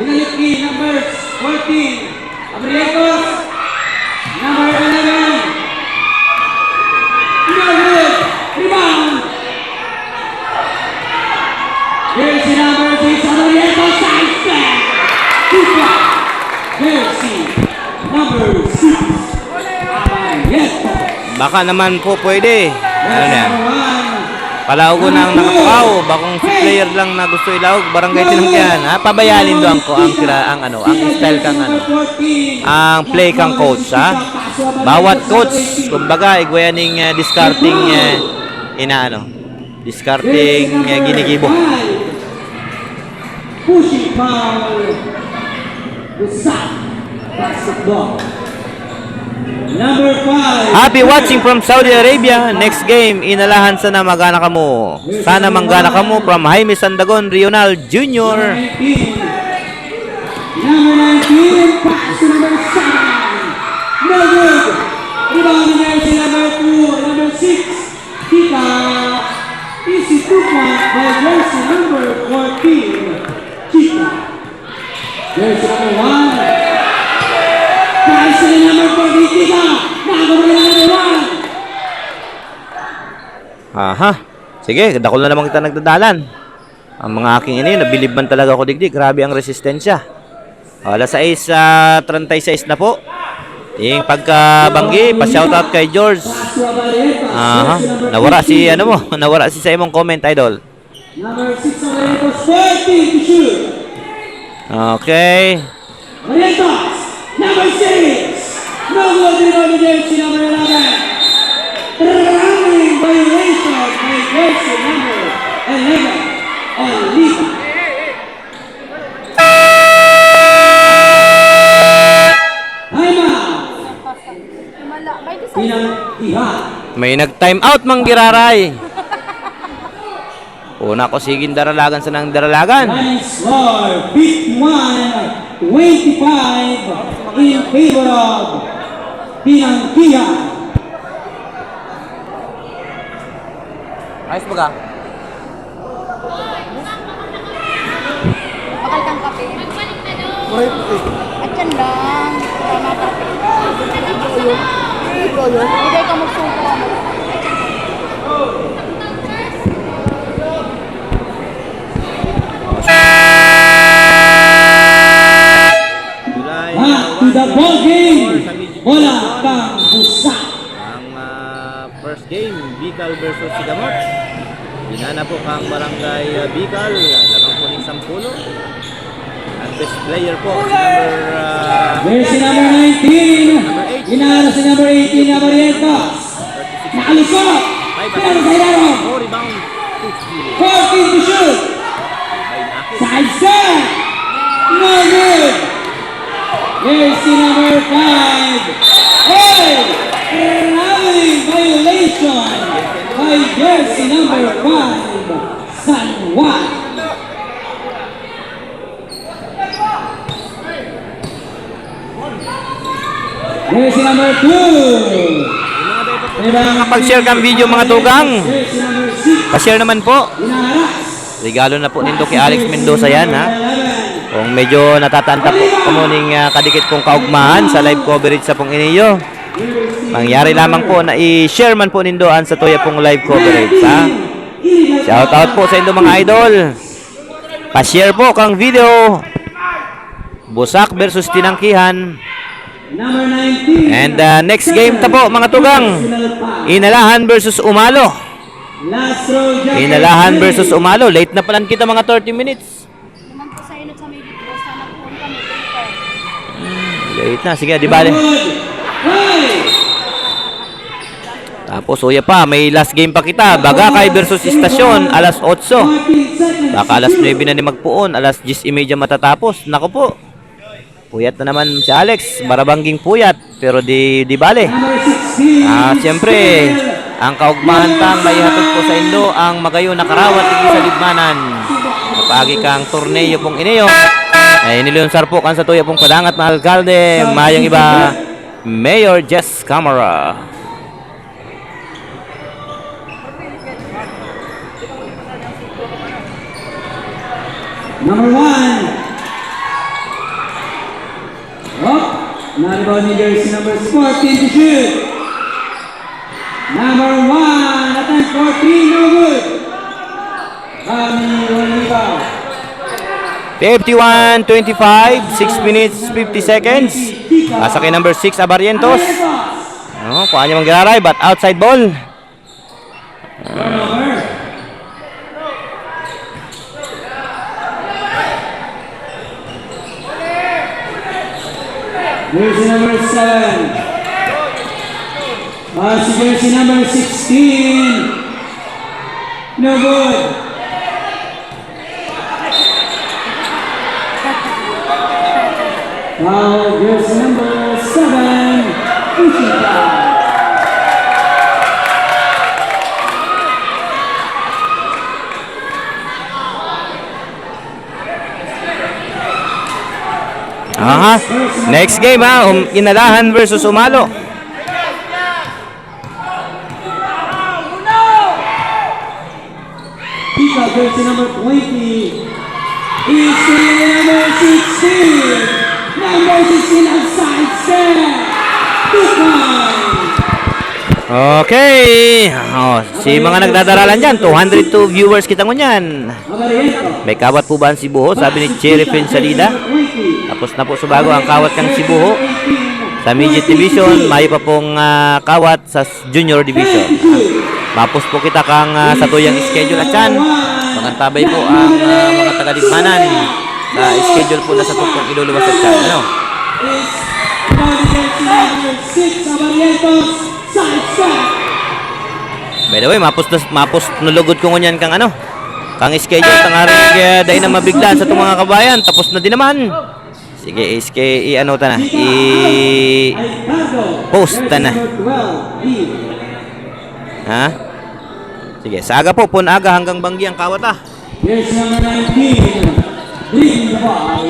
Inaliki, number 14. Abriegos. Number 11. No good. Rebound. Jersey number 6. Abriegos. Side step. Super. Jersey number 6. Abriegos. Baka naman po pwede. Ano na yan? Number 1. Palaugo na ang nakatukaw. Bakong si player lang na gusto ilaog. Barangay tinangkihan. Ha? Pabayalin doon ko ang style kang ang play kang coach. Ha? Bawat coach, kumbaga, igwayaning discarding discarding ginigibo. Pushing foul. Usap. Basketball. Number 5. Happy watching from Saudi Arabia. Next game, inalahan sana magana kamo. Sana manggana kamo from Jaime Sandagon Rional Jr. Number 19. Pass to number 7. No good. Rebound jersey number 2. Number 6. Kita. Easy 2 point by jersey number 14. Kita. Jersey number 1. Pass to number 14. Kita. Nakakuha na number 1. Aha. Sige, dakol na naman kita nagdadalan. Ang mga aking nabilib man talaga ako digdig. Grabe ang resistensya. Alas 6:36 na po. Yung pagkabanggi, pa-shoutout kay George. Aha. Nawara si nawara si sa imong comment, idol. Number 6 Abriegos, 14 to shoot. Okay. Abriegos, number 6. No good rebound jersey number 11. Running violation by jersey number 11. Oliva. Timeout. Tumala. By the side. Pinangtihan. May nag-time out mang giraray. Una ko sigin daralagan sa nang daralagan. Running score 51-25 in favor of Pinangtihan. Ayos ba ka? Bakal kang kape. At yan lang. Tama kape. Ikaw yun. Hindi ka magsuko. Back to the ball game. Bola kang busa. Ang first game, Bicol versus Sigamot. Binana po kang barangay Bicol. Lamang po ng 10. Ang best player po, si Jersey number 19. Inaano si number 18 na Barrientos. Nakalusot. Pero sa ilalim. 4 rebound. 14 to shoot. Side step. No good. Jersey number 5. Hey! Traveling violation by jersey number 5. San Juan. Jersey number 2. Kapag-share kang video mga tugang. Jersey number 6. Pa-share naman po. Inaras. Regalo na po nindo kay Alex Mendoza yan, ha. Kung medyo natatanta po kumuning kadikit kong kaugmahan sa live coverage sa pong iniyo. Mangyari lamang po na i-share man po nindoan sa tuya pong live coverage, ha. Shout out po sa inyong mga idol. Pa-share po kang video. Busak versus Tinangkihan. Number 19. And next game ta po mga tugang. Inalahan versus Umalo. Last row, Jack. Inalahan versus Umalo. Late na palan kita mga 30 minutes. Naman po sa inot sa may dito. Sana po kami dito. Late na. Sige, di bale. Right. Tapos uya pa, may last game pa kita. Bagakay versus Istasyon, alas 8. 14 seconds. Baka alas 9 na ni magpuon, alas 10:30 matatapos. Nako po. Puyat na naman si Alex, barabangging puyat, pero di bale. Number 16. Siyempre, ang kaugmahan tang may hatod po sa Indo, ang magayon na karawat igi sa libmanan. Kapagi kang torneo pong iniyo, ay niliyonsar po kan sa tuya pong padangat na alkalde, mayang iba, Mayor Jess Camara. Number 1. Oh, na-rebound ni jersey number 14 to shoot. Number 1, attempt for 3, no good. Kami walang rebound. 51-25, 6 minutes 50 seconds. Nasa kay number 6 Abarientos. Oh, kuha niya manggararay but outside ball. Turnover. Jersey number 7. Si jersey number 16. No good. Foul, jersey number 7. Pushing foul. Aha. Next game ha, Inalahan versus Umalo. Pick up jersey number 20. Is number 16. Number 16 outside step. 2 points. Okay. Oh, si mga nagdadaralan dyan, 202 viewers kita mo yan. Abariento. May kawat po ba ang Sibuho? Sabi ni Cherry Pin Salida. Tapos na po sa bago ang kawat kang Sibuho. Sa midget division, may pa pong kawat sa junior division. Mapos po kita kang sa tuyang schedule at yan. Makantabay po ang mga taga-Ditmanan sa schedule po na sa tukong iluluwas at yan. Ano? By the way, mapos nulugod ko ngunyan kang ano? Kang schedule tang aring dahil na mabiglan sa itong mga kabayan. Tapos na din naman. Sige, i-ano ta na. I-post ta na. Ha? Sige, sa aga po, punaga hanggang Banggi ang kawat ah. Here's number 19. Leading the ball.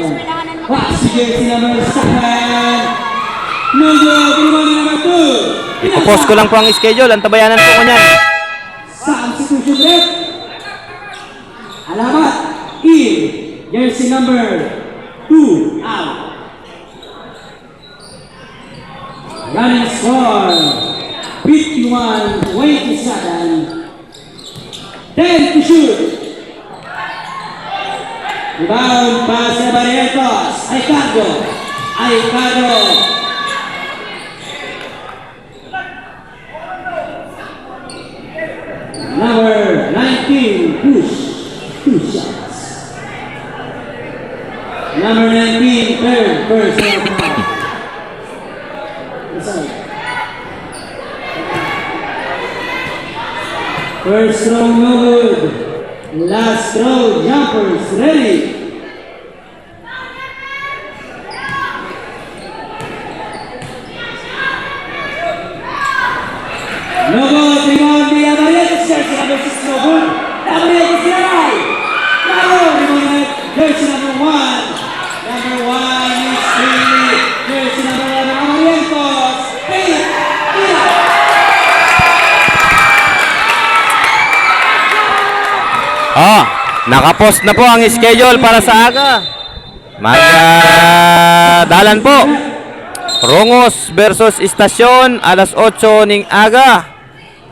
Pass to jersey number 7. No good. Number 2. Ipopost ko lang po ang schedule. Ang tabayanan po ko niyan. Substitution left. Alamat. In. Jersey number 2. Out. Running score. 51-27. 10 to shoot. Rebound pass sa Barrientos. Aicardo. Number 19, push. 2 shots. Number 19, third, first. First throw, no good. Last throw, jumpers, ready. No good, rebound the Abarientos jersey number 6, no good. Abarientos Yaray. No, rebound jersey number 1. Number 1 is jersey number 11, Abarientos. 8. Oh, nakapost na po ang schedule para sa aga. Magdalan po. Rongos versus Istasyon, alas 8 ning aga.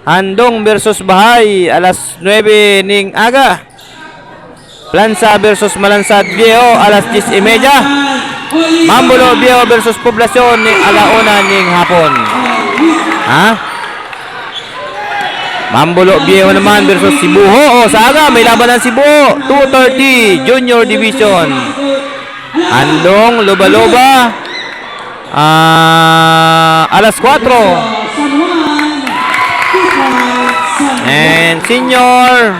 Handong versus Bahay, alas 9 ning aga. Plansa versus Malansad Viejo, alas 10:30. Mambulo Viejo versus Poblasyon ning alauna ning hapon. Ha? Mambulo Viejo naman versus Sibuho. O, sa aga, may laban ng Sibuho. 2:30, Junior Division. Handong, Loba-Loba. Alas 4. And Senior.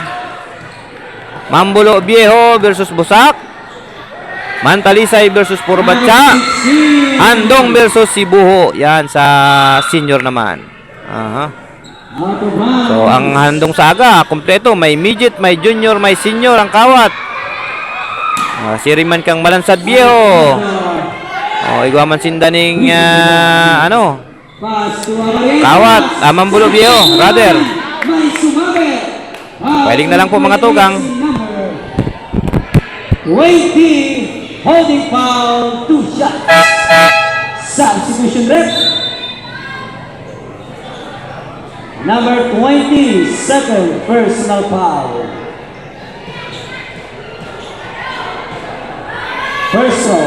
Mambulo Viejo versus Busak. Mantalisay versus Purbatsa. Handong versus Sibuho. Yan sa Senior naman. Aha. So, ang handong saga, kompleto. May midget, may junior, may senior ang kawat. Siriman kang Malansad Viejo. Igwaman sindaning, kawat. Mambulo Viejo, rather. Pwedeng na lang po mga tugang. 20, holding foul, 2 shots. Substitution rep. Number 20, second personal foul. Personal.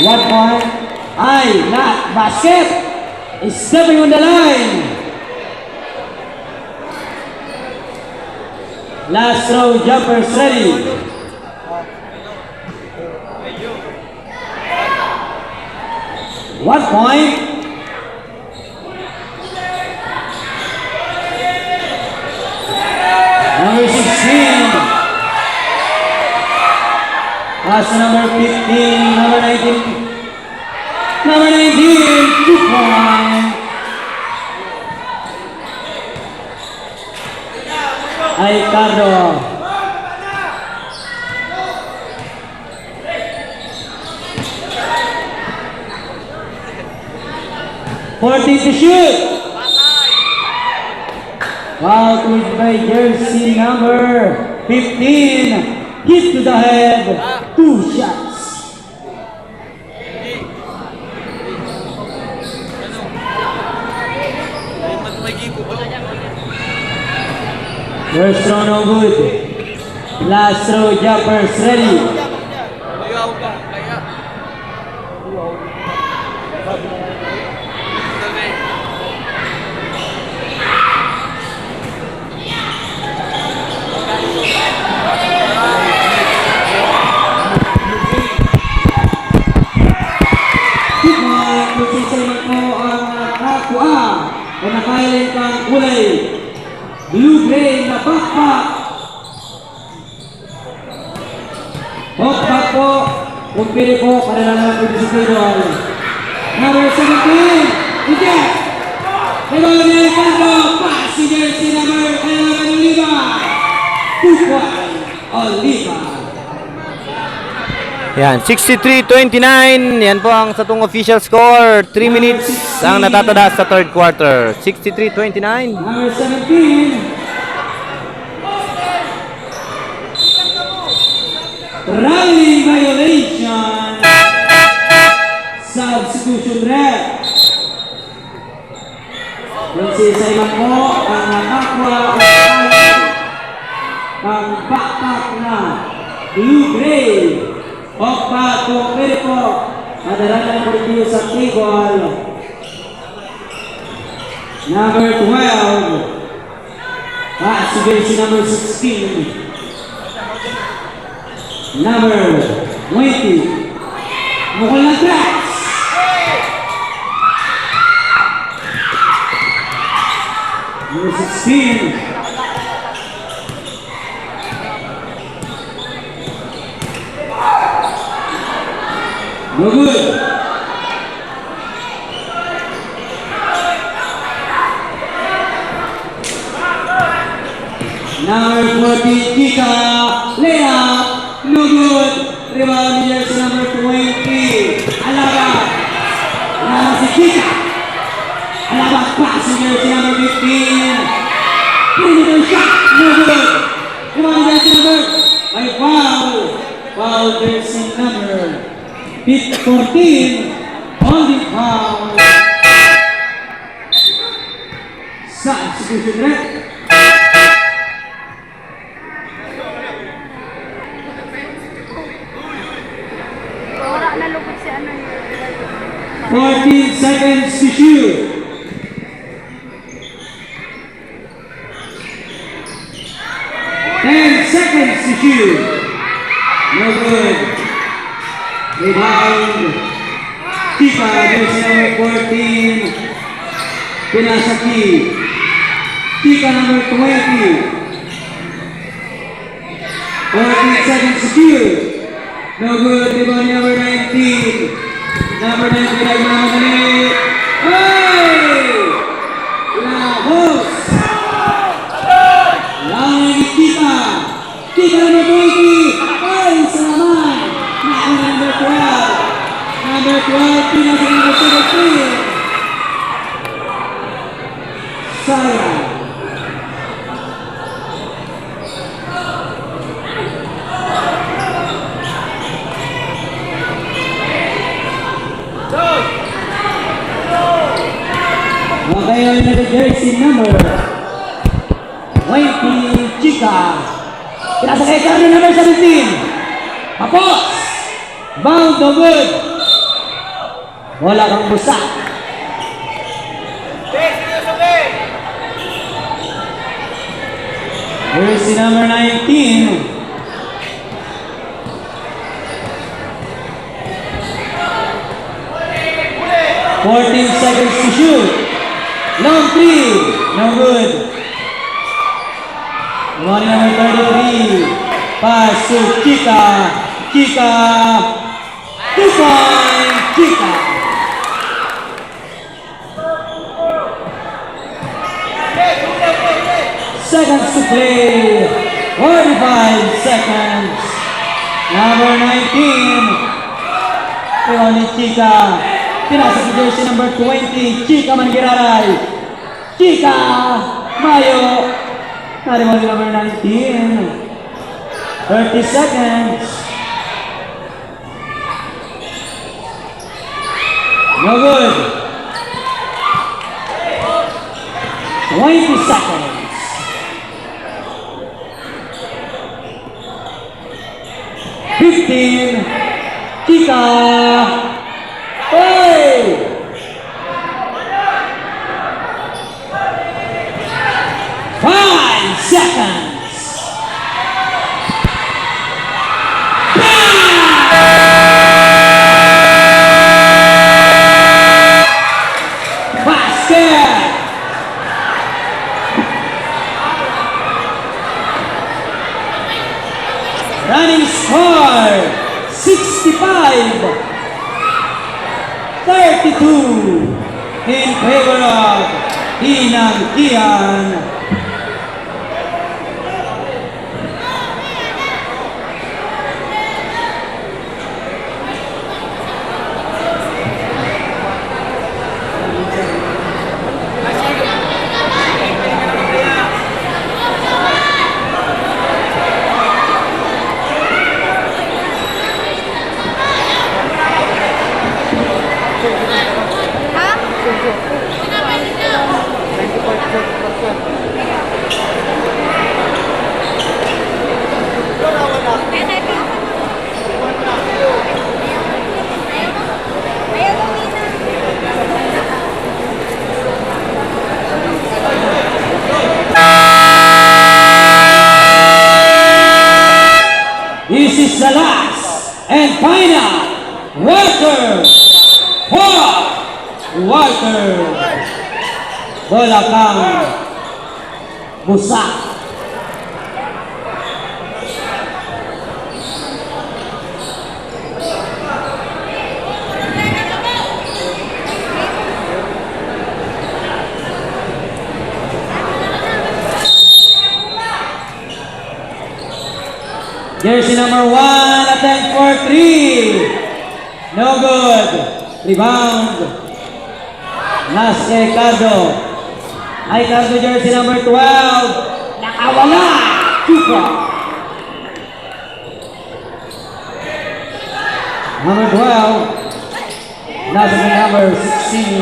1 point. Not basket. Is stepping on the line. Last throw, jumpers ready. One point. Number 16. Pass number 15, number 19. Number 19, 2 points. Ricardo. Fourteen to shoot. Foul committed by jersey number 15. Hit to the head. 2 shots. First throw no good. Last throw jumpers ready. Kung mo ang nakakuha o nakailin kang kulay blue-gray na backpack. Backpack po, kung pili po, kanila naman po disiplino. Number 17, eject! Rebalo ni Ricardo, pass si jersey number 11, Oliva. 2 point, Oliva. Yan, 63-29. Yan po ang satong official score. 3 minutes ang natatada sa third quarter. 63-29. Number 17. Rallying violation. Substitution rep. Yung si Simon po ang nakakuha ang backpack na blue-gray. Okpa kung pwede po, madaranan po rin sa table. Number 12. Si jersey number 16. Number 20. Mukul na tracks. Number 16. No good. Number 14, Kika, layup, no good. Rebound jersey number 20, Alaba. Alaba si Kika. Alaba pass jersey number 15. Critical shot, no good. Rebound jersey number, by foul. Foul jersey number 14, holding foul. Substitution rep. Wala na lugod si ano yun. 14 seconds to shoot. 10 seconds to shoot. No good. Rebound. Kika, jersey number 14. Pinasaki. Kika number 20. 14 seconds to shoot. No good. Rebound number 19. Number 19 ay mamadali. Hey! Lahos! Langit Kika. Kika number 20. Ay, salamat. Number 12. Number 12, pinasa number 17. Sayang. ngayon na jersey number 20, Chica. Pinasa kay Carlo number 17. Tapos, bound the wood. Wala kang busak. Jersey number 19. 14 seconds to shoot. Long three. No good. One number 33. Pass to Chica. Chica. 2-point. Chica. Seconds to play. 45 seconds. Number 19. Leone Chica. Pinasa si jersey number 20, Chica Mangiraray. Chica Mayo. Naribali number 19. 30 seconds. No good. 20 seconds. $15. Chica. Hey! 5 seconds. Basket. Running score 65. 32 in favor of Inangkian. This is the last and final Walter for Walter Bolakang Busak. Jersey number 1, attempt for 3. No good. Rebound. Last kay Cardo. Ay Cardo, jersey number 12. Nakawala. Chupa. Number 12. Nasa kay number 16.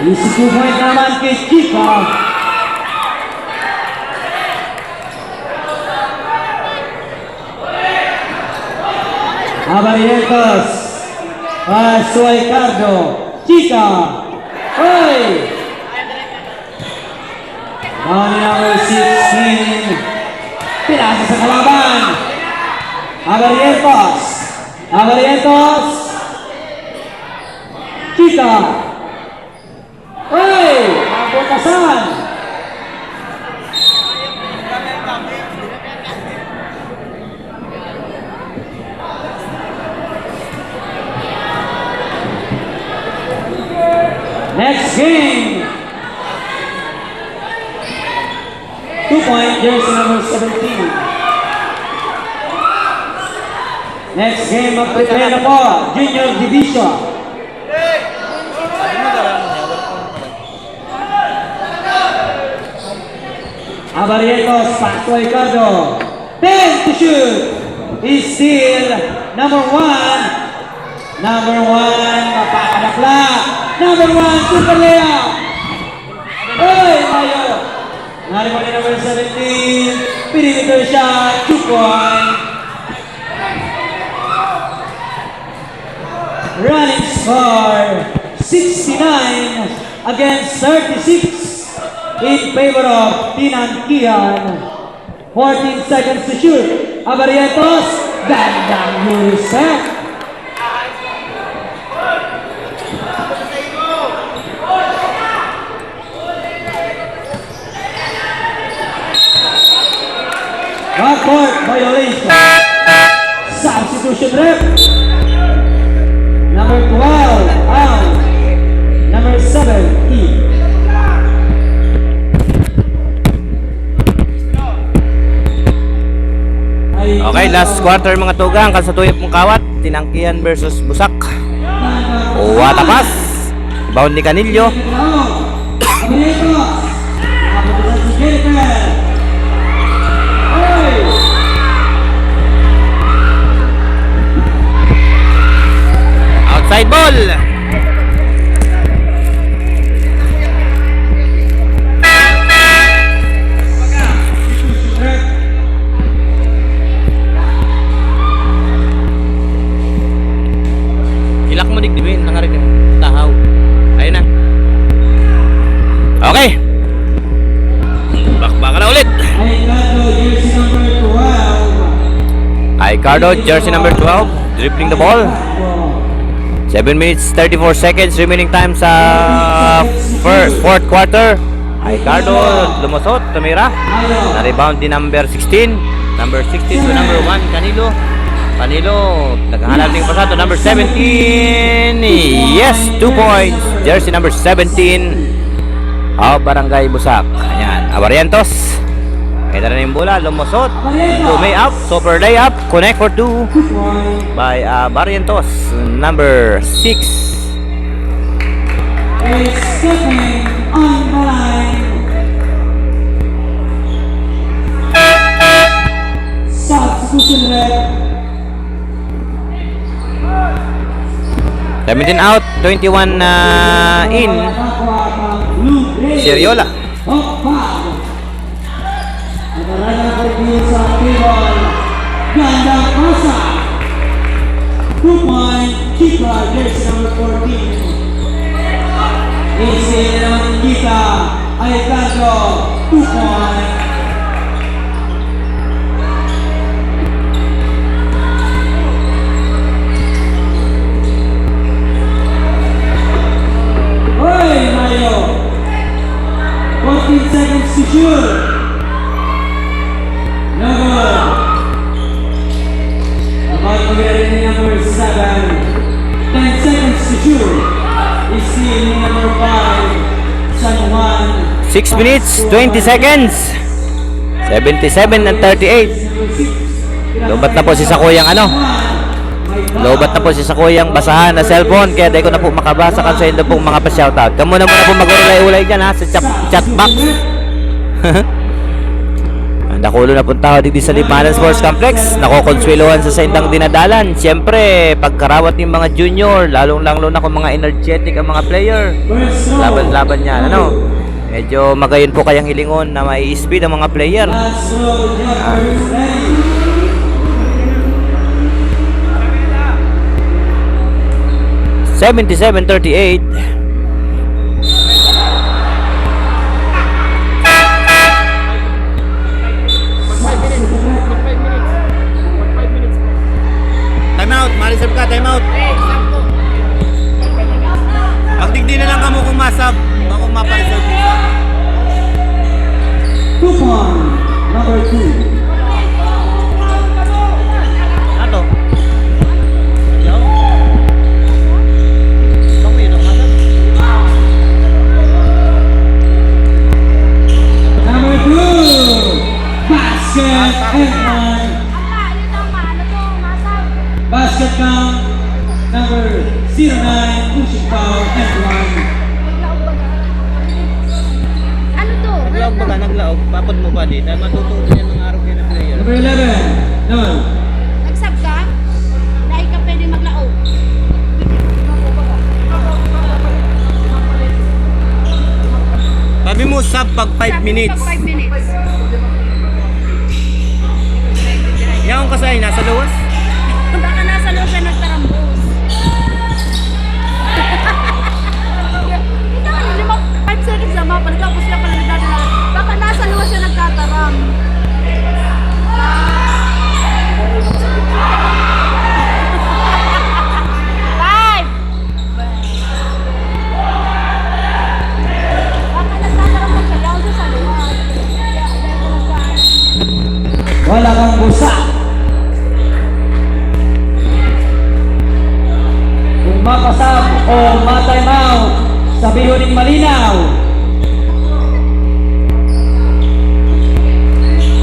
Easy 2-point naman kay Chica. Abarientos. Paso ay Cardo. Chica. Hoy! Bali number 16. Pinasa sa kalaban. Abarientos. Abarientos. Chica. Hoy! Nabukasan. Next game. 2-point, jersey number 17. Next game, mag-prepare na po. Junior Division. Abarrietos, Paco Ricardo. 10 to shoot. Is still number 1. Number 1, mapapadakla. Number 1, super layup. Oy, tayo. Narito ni number 17. Perimeter shot, 2 point. Running score, 69 against 36 in favor of Tinangkihan. 14 seconds to shoot. Abarientos, gandang reset. Backcourt violation. Substitution rep. Number 12, out. Number 7, in. Okay, last quarter mga tugang. Kasatuyan pong kawat. Tinangkihan versus Busak. What a pass. Bound ni Canillo. Outside ball. Ilak mo digdibin, nangarin yung tahaw. Ayun na. Okay. Bakbaka na ulit. Aicardo, jersey number 12, dribbling the ball. 7 minutes 34 seconds remaining time sa fourth quarter. Aicardo lumusot, tumira. Na-rebound din number 16. Number 16 to number 1, Canilo. Canilo, naghahanap din pa to number 17. Yes, 2 points. Jersey number 17. Barangay Busak. Ayan, Abarientos. Ito na yung bola, lumusot. To may up, super layup. Connect for 2 by Barrientos, number 6. Is stepping on the line. Substitution rep. 17 out, 21 in. Seriola. Nagaralan ko din sa table. Gandang pasa. 2 point. Chika, jersey number 14. Isi naman kita. Aicardo, 2 point. Hoy, Mayo. 14 seconds to shoot. No good. About to get in number 7. 10 seconds to shoot. Is in number 5. San Juan. 6 minutes, 20 seconds. 77 and 38. Lobat na po si Sakuyang Lobat na po si Sakuyang basahan na cellphone. Kaya di ko na po makabasa kan sa inyo pong mga pa-shoutout. Kamu na muna po mag-ulay-ulay dyan ha, sa chat box. Nakulo na punta dito sa Lipanan Sports Complex. Nakokonsuelohan sa indang dinadalan. Siyempre, pagkarawat ng mga junior, lalong-lalo na kung mga energetic ang mga player. Laban-laban yan, Medyo magayon po kayang hilingon na may speed ang mga player. 77-38. Time out, ma-reserve ka, time out. Magdigdi na lang kamo kung masab, kung mapa-reserve ka. 2 point. Number 2. Ato. Yaw. Bang mo yun ang masab? Number 2. Basket and one. Basket count. Number 09. Pushing foul and one. Ano to? Naglaog ba ka? Naglaog? Papad mo ba dito? Matututo niya ng araw kayo ng player. Number 11. None. Nagsab ka? Dahil ka pwede maglaog. sub pag 5 minutes. Pag 5 minutes. Yan kasi nasa luwas. Baka nasa loob siya nagtarambos. Ito, 5 seconds na mapa. Nagkapos siya pala nagdadala. Baka nasa loob siya nagtataram. Five! Baka nagtataram lang siya. Yaw siya sa luwas. Wala kang busa. Kung mapasab o ma-time out, sabihin ng malinaw.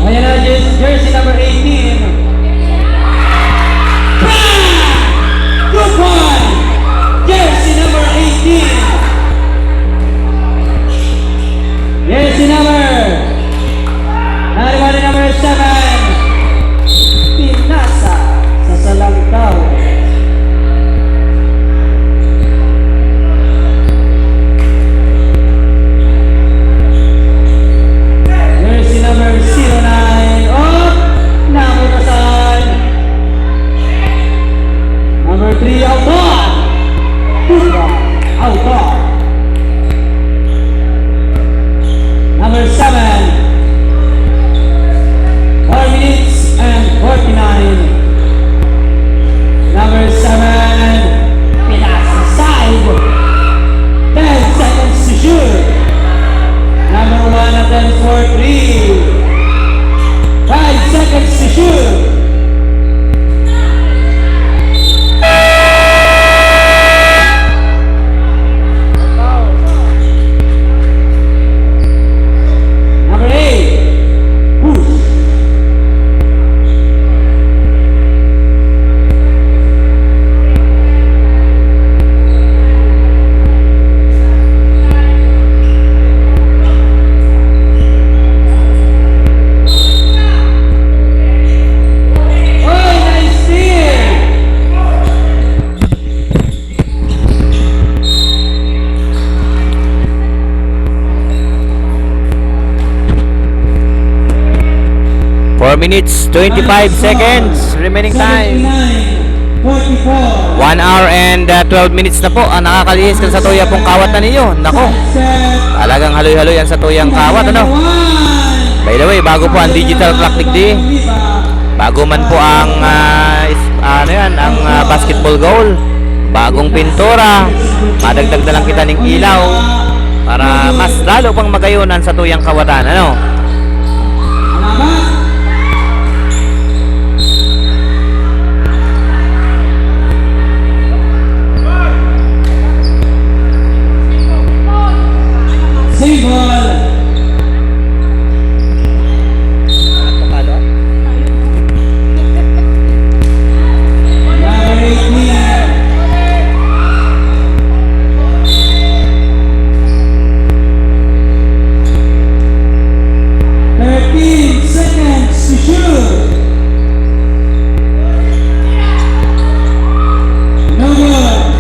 Ayan na, jersey number 18. Bang! Good one! Jersey number 18. Jersey number 7. Pinasa sa Salangkaw. Jersey number 09. Oh, namutasan. Number 3, outdoor. Outdoor. Number 7. 4 minutes and 49. Number 7, Pinasa side. 10 seconds to shoot. Number 1 attempts for 3. 5 seconds to shoot. Number 8, push. Oh, nice steal. Four minutes, 25 seconds remaining time. 44. 1 hour and 12 minutes na po ang nakakalihis kan sa tuya pong kawat na ninyo. Nako, talagang haloy-haloy yan sa tuyang kawat, ano? By the way, bago po ang digital clock digdi, bago man po ang ang basketball goal, bagong pintura, madagdag na lang kita ng ilaw para mas lalo pang magayunan sa tuyang kawatan, ano? Symbol. Number 13 seconds to shoot. No good.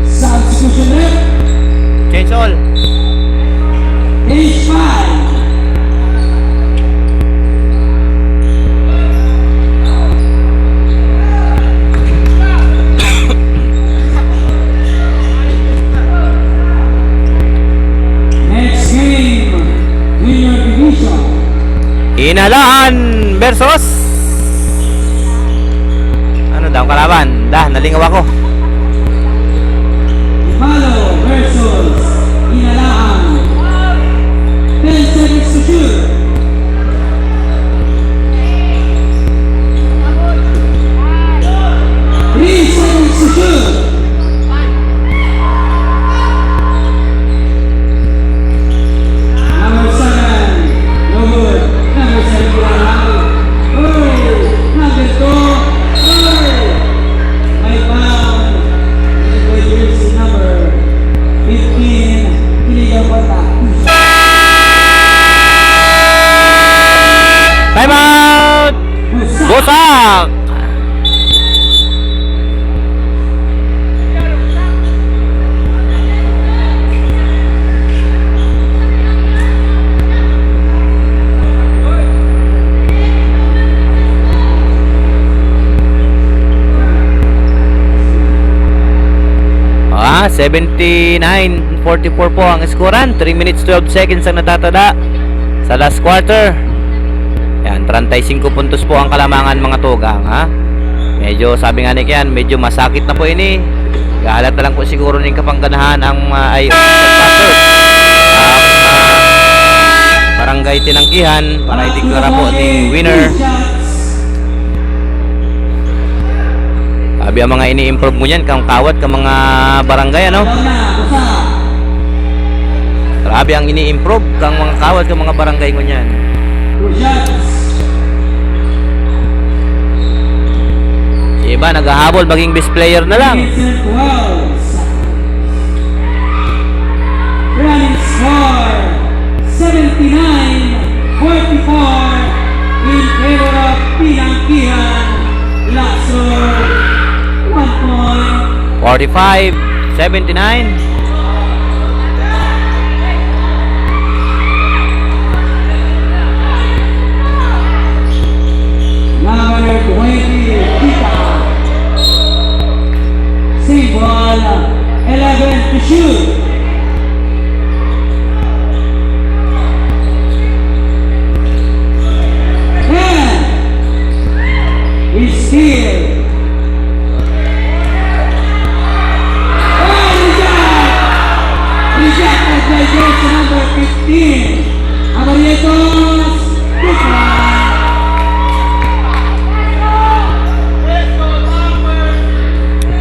Substitution rep. Change all. Age 5. Next game, winner division. Inalaan versus ano daw kalaban? Nalingaw ako. Ipalo versus Inalaan. 10 seconds to shoot. 3 seconds to shoot. Number 7, no good. Number 7, Inalaan. Oh, number 2, oh, may foul. 79-44 po ang skoran. 3 minutes 12 seconds ang natatada sa last quarter. Yan, 35 puntos po ang kalamangan mga tugang, ha. Medyo sabi nga ni Kian, medyo masakit na po ini. Gahalat na lang po siguro ng kapangganahan ang ay barangay Tinangkihan para ideklara po ng winner. Sabi ang mga ini-improve mo yan, kang kawat ka mga barangay, ano? Grabe ang ini-improve kang mga kawat ka mga barangay mo yan. Si iba naghahabol maging best player na lang. Running score 79-44 in favor of Pinangkihan. Lasso 1 point. 45-79. Number 20, Kita. Same ball, 11 to shoot. And he's still. Rejected by jersey number 15. Amarietos, Kita.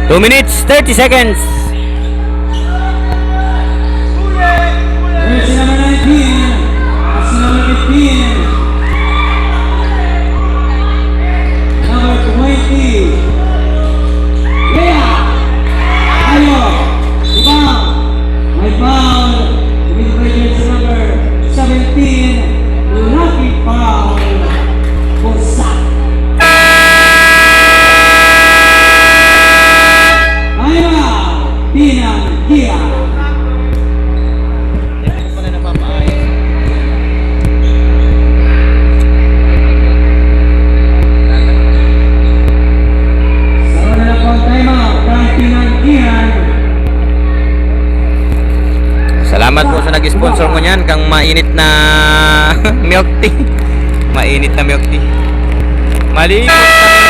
2 minutes 30 seconds. Jersey number 19, jersey number 15, number 20. Lea, Ayo, rebound, my foul, with jersey number 17, lucky foul, Bosak. Pinangkihan. Sa una na po ang timeout ng Pinangkihan. Salamat po sa nag-sponsor mo niyan kang mainit na milk tea. Mainit na milk tea. Malikot na milk tea.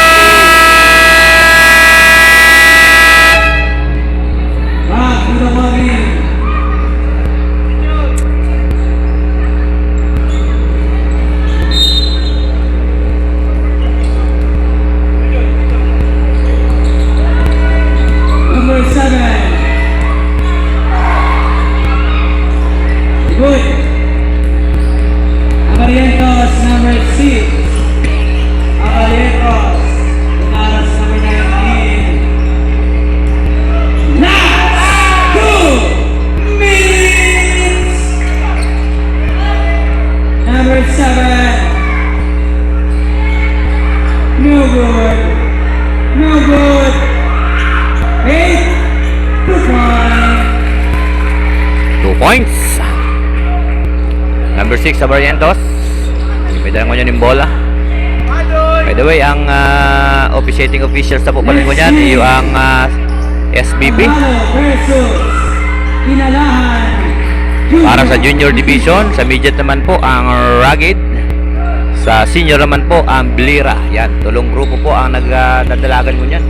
Number 7. Good. Abarientos, number 6. Abarientos, Inaras, number 19. Last 2 minutes. Number 7. No good. No good. 8 to 2 points. Number 6 sa Barrientos. Ipidala ko niyan yung bola. By the way, ang officiating officials sa pupaling ko niyan, yung ang SBB. versus Inalahan. Para sa junior division, sa midget naman po ang Rugged. Sa senior naman po ang Blira. Yan, tulong grupo po ang nagdadalagan ko niyan.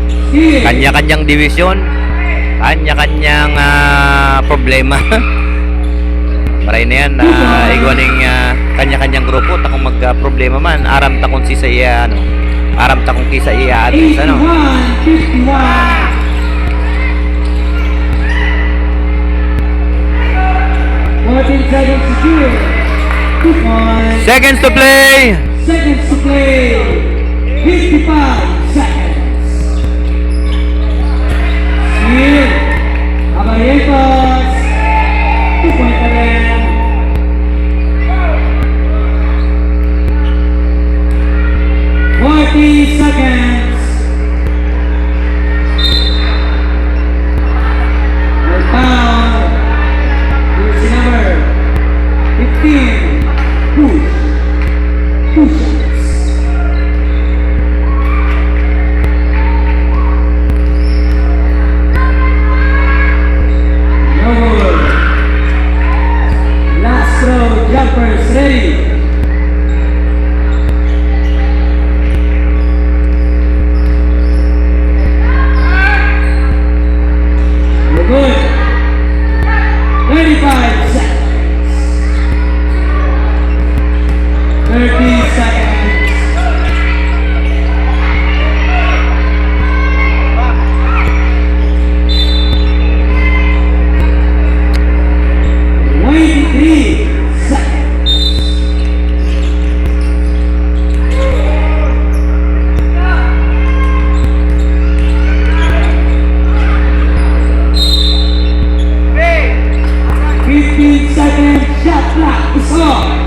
Kanya-kanyang division, kanya-kanyang problema. Maray na yan, iguaning kanya-kanyang grupo, takong magka-problema man, aram takong sisa iya, ano, aram takong kisa iya address, ano. 14 seconds to shoot. 2 points. Seconds to play! Seconds to play. 55 seconds. Steal. Abarientos. 2 point again. 40 seconds. We're foul. Here's number 15. Push. 2 shots. 35 seconds. 30 seconds. Three seconds. Shot clock is on.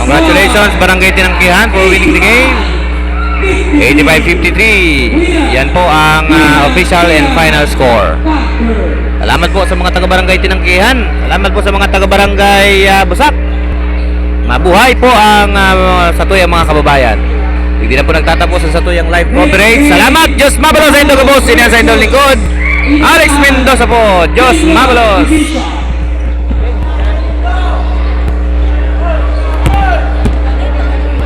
Congratulations Barangay Tinangkihan for winning the game. 85-53. Yan po ang official and final score. Salamat po sa mga taga-barangay Tinangkihan. Salamat po sa mga taga-barangay Busak. Mabuhay po ang Satuyang mga kababayan. Hindi na po nagtatapos ang Satuyang live coverage. Salamat! Diyos Mabalos sa Indogabos. Sinya sa Indol Lingkod. Alex Mendoza po. Diyos Mabalos.